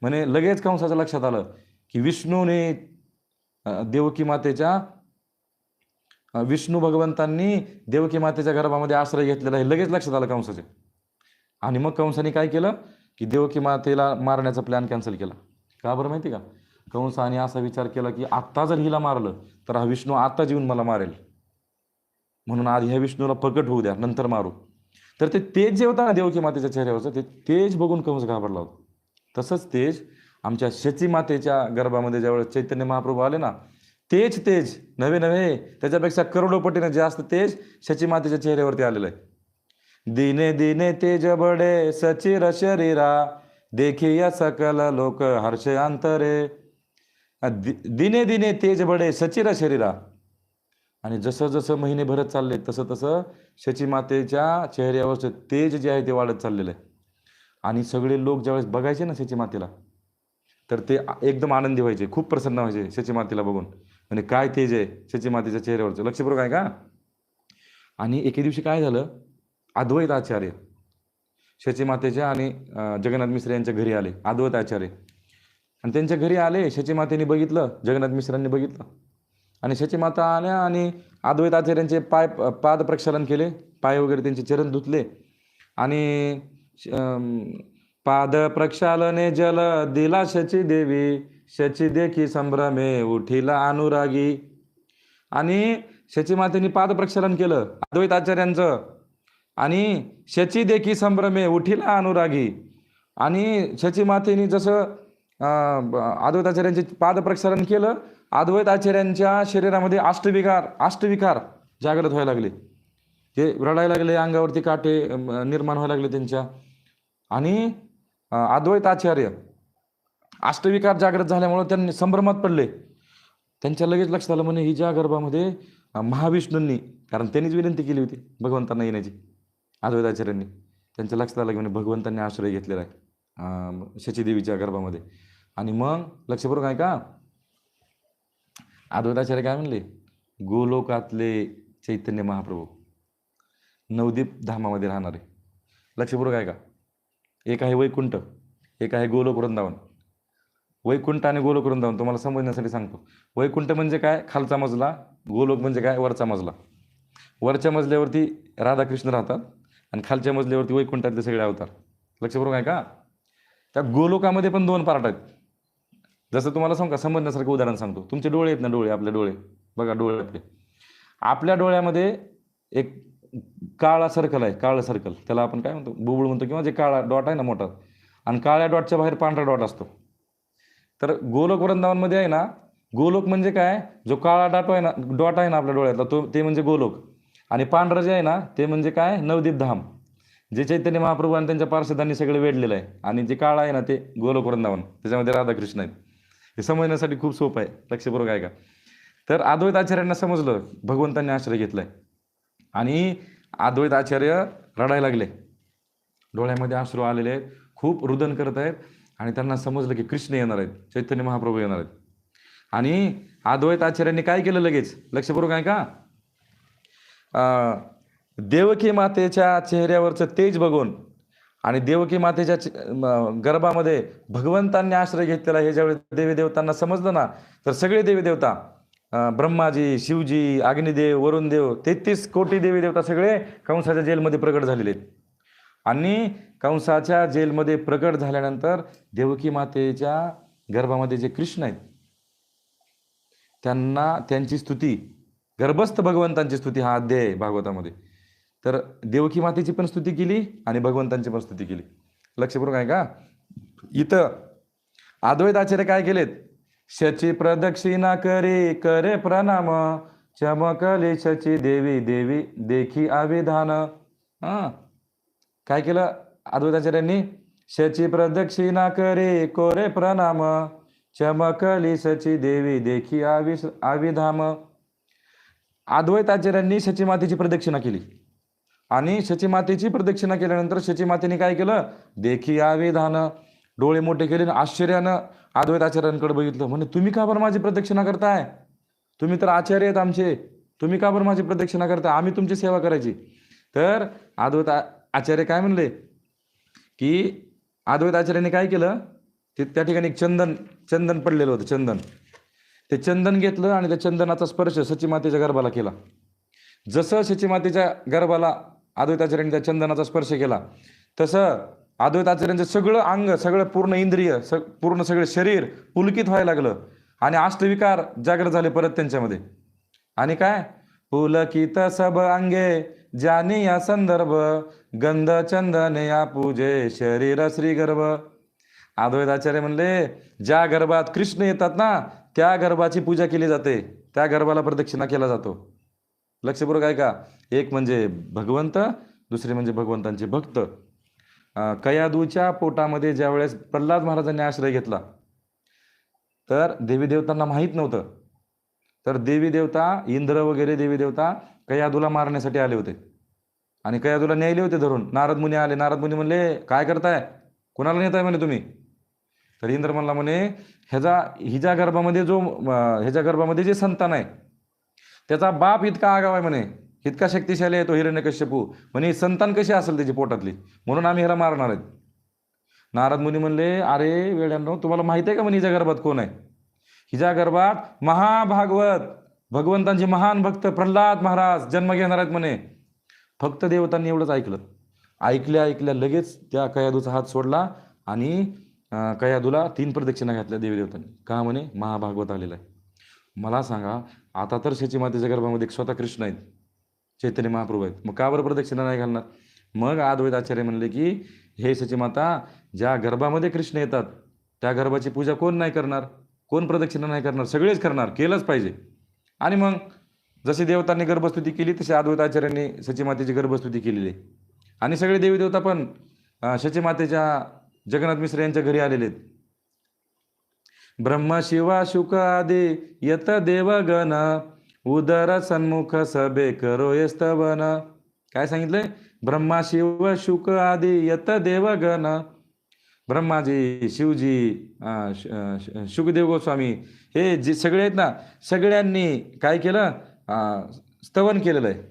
म्हणे लगेच कंसाच्या लक्षात आलं की विष्णूने देवकी मातेच्या विष्णू भगवंतांनी देवकी मातेच्या गर्भामध्ये आश्रय घेतलेला आहे. लगेच लक्षात आलं कंसाचे. आणि मग कंसाने काय केलं की देवकी मातेला मारण्याचा प्लॅन कॅन्सल केला. का बरं माहिती का? कंसाने असा विचार केला की आत्ता जर हिला मारलं तर हा विष्णू आत्ता येऊन मला मारेल, म्हणून आधी ह्या विष्णूला प्रकट होऊ द्या नंतर मारू. तर ते तेज जे होतं ना देवकी मातेच्या चेहऱ्यावरचं, ते तेज बघून कंस घाबरला होता. तसंच तेज आमच्या शची मातेच्या गर्भामध्ये ज्यावेळेस चैतन्य महाप्रभू आले ना, तेज नव्हे त्याच्यापेक्षा करोडो पटीने जास्त तेज शची मातेच्या चेहऱ्यावरती आलेलं आहे. दिने दिने तेज बडे सचिर शरीरा, देखिया सकल लोक हर्ष अंतरे. दिने दिने तेज बडे सचिर शरीरा. आणि जसं जसं महिने भरत चालले तसं शची मातेच्या चेहऱ्यावरचं तेज जे आहे ते वाढत चाललेलं आहे. आणि सगळे लोक ज्यावेळेस बघायचे ना शची मातेला, तर ते एकदम आनंदी व्हायचे, खूप प्रसन्न व्हायचे शची मातेला बघून. म्हणजे काय तेज आहे शची मातेच्या चेहऱ्यावरचं, लक्षपूर्वक आहे का? आणि एके दिवशी काय झालं, अद्वैत आचार्य शची मातेच्या आणि जगन्नाथ मिश्र यांच्या घरी आले. अद्वैत आचार्य आणि त्यांच्या घरी आले. शची मातेने बघितलं, जगन्नाथ मिश्रांनी बघितलं. आणि शची माता आल्या आणि अद्वैत आचार्यांचे पाद प्रक्षालन केले, पाय वगैरे त्यांचे चरण धुतले. आणि पाद प्रक्षालने जल दिला शची देवी, शची देखी संभ्रमे उठीला अनुरागी. आणि शची मातेने पाद प्रक्षालन केलं अद्वैत आचार्यांचं, आणि शची देखी संभ्रमे उठीला अनुरागी. आणि शची मातेने जसं अद्वैत आचार्यांचे पाद प्रक्षालन केलं, अद्वैत आचार्यांच्या शरीरामध्ये अष्टविकार जागृत व्हायला लागले. ते रडायला लागले, अंगावरती काटे निर्माण व्हायला लागले त्यांच्या. आणि अद्वैत आचार्य अष्टविकार जागृत झाल्यामुळे त्यांनी संभ्रमात पडले. त्यांच्या लगेच लक्षात आलं, म्हणे हिच्या गर्भामध्ये महाविष्णूंनी, कारण त्यांनीच विनंती केली होती भगवंतांना येण्याची, अद्वैत आचार्यांनी. त्यांच्या लक्षात आलं की म्हणे भगवंतांनी आश्रय घेतलेला आहे शचीदेवीच्या गर्भामध्ये. आणि मग लक्षपूर्वक आहे का, अद्वैताचार्य काय म्हणले, गोलोकातले चैतन्य महाप्रभू नवदीप धामामध्ये राहणारे. लक्षपूर्वक आहे का. एक आहे वैकुंठ, एक आहे गोलोक वृंदावन. वैकुंठ आणि गोलोक वृंदावन तुम्हाला समजण्यासाठी सांगतो. वैकुंठ म्हणजे काय, खालचा मजला. गोलोक म्हणजे काय, वरचा मजला. वरच्या मजल्यावरती राधाकृष्ण राहतात आणि खालच्या मजल्यावरती वैकुंठातले सगळे अवतार. लक्षपूर्वक आहे का. त्या गोलोकामध्ये पण 2 पार्ट आहेत. जसं तुम्हाला सांगू का, समजण्यासारखं उदाहरण सांगतो. तुमचे डोळे आहेत ना, डोळे, आपले डोळे बघा, डोळे आपले, आपल्या डोळ्यामध्ये एक काळा सर्कल आहे. काळं सर्कल, त्याला आपण काय म्हणतो, बुबुळ म्हणतो, किंवा जे काळा डॉट आहे ना मोठा, आणि काळ्या डॉटच्या बाहेर पांढरा डॉट असतो. तर गोलोक वृंदावनमध्ये आहे ना, गोलोक म्हणजे काय, जो काळा डॉट आहे ना आपल्या डोळ्यातला, तो ते म्हणजे गोलोक. आणि पांढरं जे आहे ना, ते म्हणजे काय, नवदीप धाम, जे चैतन्य महाप्रभू आणि त्यांच्या पार्षदांनी सगळे वेढलेलं आहे. आणि जे काळा आहे ना, ते गोलोक वृंदावन, त्याच्यामध्ये राधाकृष्ण आहेत. हे समजण्यासाठी खूप सोपं आहे. लक्षपूर्वक आहे का. तर अद्वैत आचार्यांना समजलं भगवंतांनी आश्रय घेतलाय, आणि अद्वैत आचार्य रडायला लागले. डोळ्यामध्ये अश्रू आलेले आहेत, खूप रुदन करत आहेत, आणि त्यांना समजलं की कृष्ण येणार आहेत, चैतन्य महाप्रभू येणार आहेत. आणि अद्वैत आचार्यांनी काय केलं लगेच, लक्षपूर्वक आहे का, देवकी मातेच्या चेहऱ्यावरचं तेज बघून आणि देवकी मातेच्या गर्भामध्ये भगवंतांनी आश्रय घेतलेला हे ज्यावेळी देवी देवतांना समजलं ना, तर सगळे देवी देवता, ब्रह्माजी, शिवजी, अग्निदेव, वरुणदेव, 33 कोटी देवी देवता सगळे कंसाच्या जेलमध्ये प्रकट झालेले आहेत. आणि कंसाच्या जेलमध्ये प्रकट झाल्यानंतर देवकी मातेच्या गर्भामध्ये जे कृष्ण आहेत, त्यांची स्तुती, गर्भस्थ भगवंतांची स्तुती हा अध्याय आहे भागवतामध्ये. तर देवकी मातेची पण स्तुती केली आणि भगवंतांची पण स्तुती केली. लक्षपूर्वक आहे का. इथं अद्वैत आचार्य काय केलेत, शची प्रदक्षिणा करे करे प्रणाम, चमकले शची देवी देवी देखी अविधान. काय केलं अद्वैताचार्यांनी, शची प्रदक्षिणा करे कोरे प्रणाम, चमकली शची देवी देखी अविधाम. अद्वैताचार्यांनी शची मातेची प्रदक्षिणा केली, आणि शची मातेची प्रदक्षिणा केल्यानंतर शची मातेने काय केलं, देखी अविधान, डोळे मोठे केले, आश्चर्यानं अद्वैताचार्यांकडे बघितलं. म्हणे, तुम्ही का बरं माझी प्रदक्षिणा करताय, तुम्ही तर आचार्य आहेत आमचे, तुम्ही का बरं माझी प्रदक्षिणा करताय, आम्ही तुमची सेवा करायची. तर अद्वैत आचार्य काय म्हणले की, अद्वैत आचार्यांनी काय केलं, ते त्या ठिकाणी चंदन पडलेलं होतं, चंदन, ते चंदन घेतलं आणि त्या चंदनाचा स्पर्श सचीमातेच्या गर्भाला केला. जसं सचीमातेच्या गर्भाला अद्वैताचार्यांनी त्या चंदनाचा स्पर्श केला, तसं अद्वैताचार्यांचं सगळं अंग, सगळं पूर्ण इंद्रिय, पूर्ण सगळे शरीर पुलकित व्हायला लागलं, आणि अष्टविकार जागृत झाले परत त्यांच्यामध्ये. आणि काय, पुलकित सब अंगे जानी या संदर्भ, गंध चंदन या पूजे शरीर श्री गर्भ. अद्वैताचार्य म्हणले, ज्या गर्भात कृष्ण येतात ना, त्या गर्भाची पूजा केली जाते, त्या गर्भाला प्रदक्षिणा केला जातो. लक्षपूर्वक आहे का. एक म्हणजे भगवंत, दुसरे म्हणजे भगवंतांचे भक्त. कयादूच्या पोटामध्ये ज्यावेळेस प्रल्हाद महाराजांनी आश्रय घेतला, तर देवी देवतांना माहीत नव्हतं. तर देवी देवता, इंद्र वगैरे देवी देवता कयादूला मारण्यासाठी आले होते, आणि कयादूला न्यायले होते धरून. नारद मुनी आले. नारद मुनी म्हणले, काय करताय, कोणाला नेताय म्हणे तुम्ही. तर इंद्र म्हणला, म्हणे, हिच्या गर्भामध्ये जे संतान आहे, त्याचा बाप इतका आगाव आहे म्हणे, इतका शक्तिशाली आहे तो हिरण्यकश्यपू, म्हणे संतान कशी असेल त्याची पोटातली, म्हणून आम्ही ह्याला मारणार आहेत. नारद मुनी म्हणले, अरे वेड्यांनो, तुम्हाला माहिती आहे का म्हणे हिच्या गर्भात कोण आहे. हिच्या गर्भात महाभागवत, भगवंतांचे महान भक्त प्रल्हाद महाराज जन्म घेणार आहेत म्हणे. फक्त देवतांनी एवढंच ऐकलं. ऐकल्या लगेच त्या कयादूचा हात सोडला, आणि कयादूला 3 प्रदक्षिणा घातल्या देवी देवतांनी. का म्हणे, महाभागवत आलेला आहे. मला सांगा, आता तर शची मातेच्या गर्भामध्ये स्वतः कृष्ण आहेत, चैतन्य महाप्रभू आहेत, मग का बरं प्रदक्षिणा नाही घालणार. मग अद्वैत आचार्य म्हणले की, हे शची माता, ज्या गर्भामध्ये कृष्ण येतात त्या गर्भाची पूजा कोण नाही करणार, कोण प्रदक्षिणा नाही करणार, सगळेच करणार, केलंच पाहिजे. आणि मग जशी देवतांनी गर्भस्तुती केली, तशी अद्वैत आचार्यांनी शची मातेची गर्भस्तुती केलेली आहे. आणि सगळे देवी देवता पण शची मातेच्या जगन्नाथ मिश्र यांच्या घरी आलेले आहेत. ब्रह्म शिवा शुक आदि यत देवगण, उदर सन्मुख सबे करो स्तवन. काय सांगितलंय, ब्रह्मा शिव शुक आदि यत देवगण, ब्रह्माजी, शिवजी, शुकदेव गोस्वामी, हे जे सगळे आहेत ना, सगळ्यांनी काय केलं? स्तवन केलेलं आहे.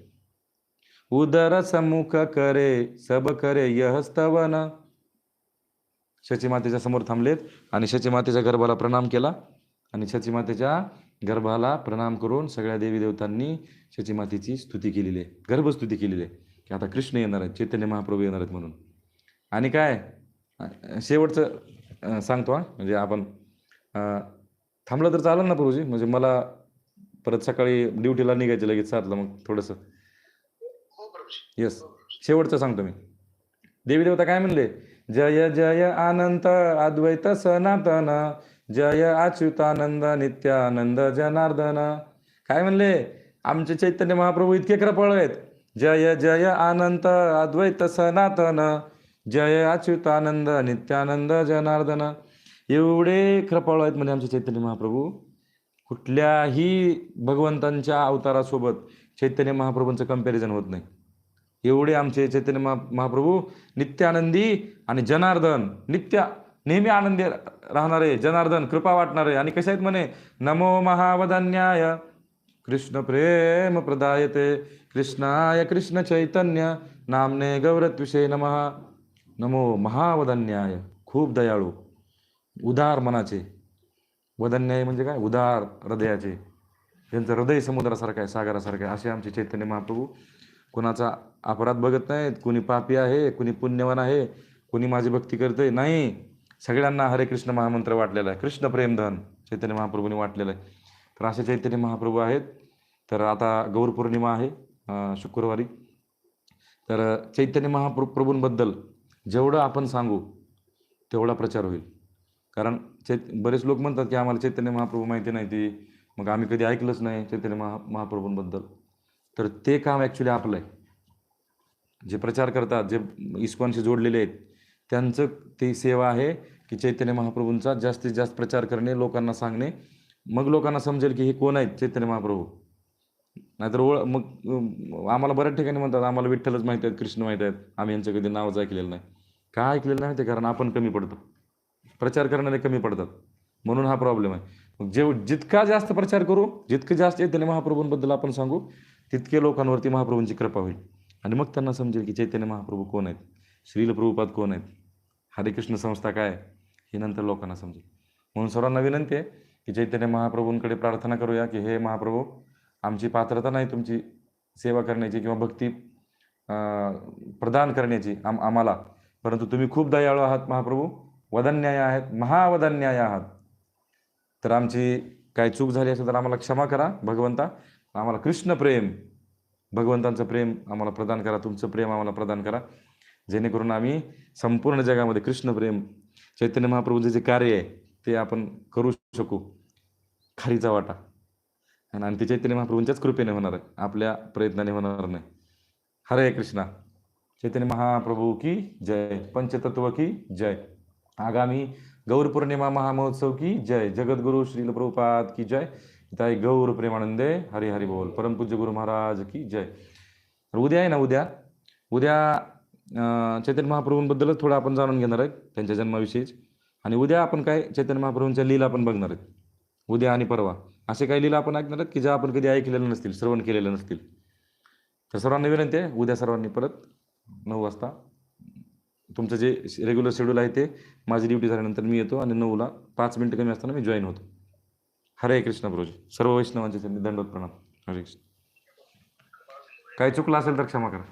उदर सम्मुख करे सब करे यह स्तवन. शची मातेच्या समोर थांबलेत आणि शची मातेच्या गर्भाला प्रणाम केला आणि शची मातेच्या गर्भाला प्रणाम करून सगळ्या देवी देवतांनी शची मातेची स्तुती केलेली आहे, गर्भस्तुती केलेली आहे की आता कृष्ण येणार आहेत, चैतन्य महाप्रभू येणार आहेत म्हणून. आणि काय शेवटचं सांगतो म्हणजे आपण थांबलं तर चालेल ना प्रभूजी? म्हणजे मला परत सकाळी ड्युटीला निघायचं लगेच 7ला, मग थोडंसं. हो प्रभूजी. येस, शेवटचं सांगतो मी. देवी देवता काय म्हणले? जय जय अनंत अद्वैत सनातन, जय अच्युतानंद नित्यानंद जनार्दन. काय म्हणले? आमचे चैतन्य महाप्रभू इतके कृपाळू आहेत. जय जय अनंत अद्वैत सनातन, जय अच्युतानंद नित्यानंद जनार्दन. एवढे कृपाळू आहेत म्हणजे आमचे चैतन्य महाप्रभू. कुठल्याही भगवंतांच्या अवतारासोबत चैतन्य महाप्रभूंचं कंपॅरिझन होत नाही. एवढे आमचे चैतन्य महाप्रभू नित्यानंदी आणि जनार्दन, नेहमी आनंदी राहणारे, जनार्दन कृपा वाटणारे. आणि कसे आहेत म्हणे? नमो महावदन्याय कृष्ण प्रेम प्रदायते, कृष्णाय कृष्ण चैतन्य नामने गौरत्विषे नमः. नमो महावदन्याय, खूप दयाळू, उदार मनाचे. वदन्याय म्हणजे काय? उदार हृदयाचे, त्यांचं हृदय समुद्रासारखं आहे, सागरासारखं आहे. असे आमचे चैतन्य महाप्रभू. कुणाचा अपराध बघत नाहीत, कुणी पापी आहे, कुणी पुण्यवान आहे, कुणी माझी भक्ती करतंय, नाही. सगळ्यांना हरे कृष्ण महामंत्र वाटलेला आहे. कृष्ण प्रेमधन चैतन्य महाप्रभूंनी वाटलेलं आहे. तर असे चैतन्य महाप्रभू आहेत. तर आता गौर पौर्णिमा आहे शुक्रवारी. तर चैतन्य महाप्रभूंबद्दल जेवढं आपण सांगू तेवढा प्रचार होईल. कारण बरेच लोक म्हणतात की आम्हाला चैतन्य महाप्रभू माहिती नाही, ती मग आम्ही कधी ऐकलंच नाही चैतन्य महाप्रभूंबद्दल. तर ते काम ॲक्च्युली आपलं आहे. जे प्रचार करतात, जे इस्कॉनशी जोडलेले आहेत, त्यांचं ती सेवा आहे की चैतन्य महाप्रभूंचा जास्तीत जास्त प्रचार करणे, लोकांना सांगणे. मग लोकांना समजेल की हे कोण आहेत चैतन्य महाप्रभू. नाहीतर मग आम्हाला बऱ्याच ठिकाणी म्हणतात आम्हाला विठ्ठलच माहीत आहेत, कृष्ण माहीत आहेत, आम्ही यांचं कधी नावच ऐकलेलं नाही. का ऐकलेलं नाही ते? कारण आपण कमी पडतो, प्रचार करणारे कमी पडतात, म्हणून हा प्रॉब्लेम आहे. मग जितका जास्त प्रचार करू, जितकं जास्त चैतन्य महाप्रभूंबद्दल आपण सांगू, तितके लोकांवरती महाप्रभूंची कृपा होईल. आणि मग त्यांना समजेल की चैतन्य महाप्रभू कोण आहेत, श्रील प्रभुपाद कोण आहेत, हरे कृष्ण संस्था काय आहे, हे नंतर लोकांना समजेल. म्हणून सर्वांना विनंती आहे की चैतन्य महाप्रभूंकडे प्रार्थना करूया की हे महाप्रभू, आमची पात्रता नाही तुमची सेवा करण्याची किंवा भक्ती प्रदान करण्याची आम्हाला, परंतु तुम्ही खूप दयाळू आहात महाप्रभू, वदन्याय आहेत, महावदन्याय आहात. तर आमची काय चूक झाली असेल तर आम्हाला क्षमा करा भगवंता. आम्हाला कृष्ण प्रेम, भगवंतांचं प्रेम आम्हाला प्रदान करा, तुमचं प्रेम आम्हाला प्रदान करा, जेणेकरून आम्ही संपूर्ण जगामध्ये कृष्ण प्रेम, चैतन्य महाप्रभूंचे जे कार्य आहे ते आपण करू शकू. खारीचा वाटा आणि ते चैतन्य महाप्रभूंच्याच कृपेने होणार आहे, आपल्या प्रयत्नाने होणार नाही. हरे कृष्णा. चैतन्य महाप्रभू की जय. पंचतत्व की जय. आगामी गौर पौर्णिमा महामहोत्सव की जय. जगद्गुरु श्रील प्रभुपाद की जय. ताई गौर प्रेमानंदे. हरी हरी बोल. परमपूज्य गुरु महाराज की जय. उद्या आहे ना, उद्या चैतन्य महाप्रभूंबद्दलच थोडं आपण जाणून घेणार आहेत, त्यांच्या जन्माविषयीच. आणि उद्या आपण काय चैतन्य महाप्रभूंच्या लीला पण बघणार आहेत. उद्या आणि परवा असे काही लीला आपण ऐकणार आहेत की ज्या आपण कधी ऐकलेल्या नसतील, श्रवण केलेल्या नसतील. तर सर्वांना विनंती आहे, उद्या सर्वांनी परत 9 वाजता तुमचं जे रेग्युलर शेड्यूल आहे ते, माझी ड्युटी झाल्यानंतर मी येतो आणि 9ला 5 मिनिटं कमी असताना मी जॉईन होतो. हरे कृष्ण प्रभूजी. सर्व वैष्णवांचे दंडवत प्रणाम. हरे कृष्ण. काही चुकलं असेल तर क्षमा करा.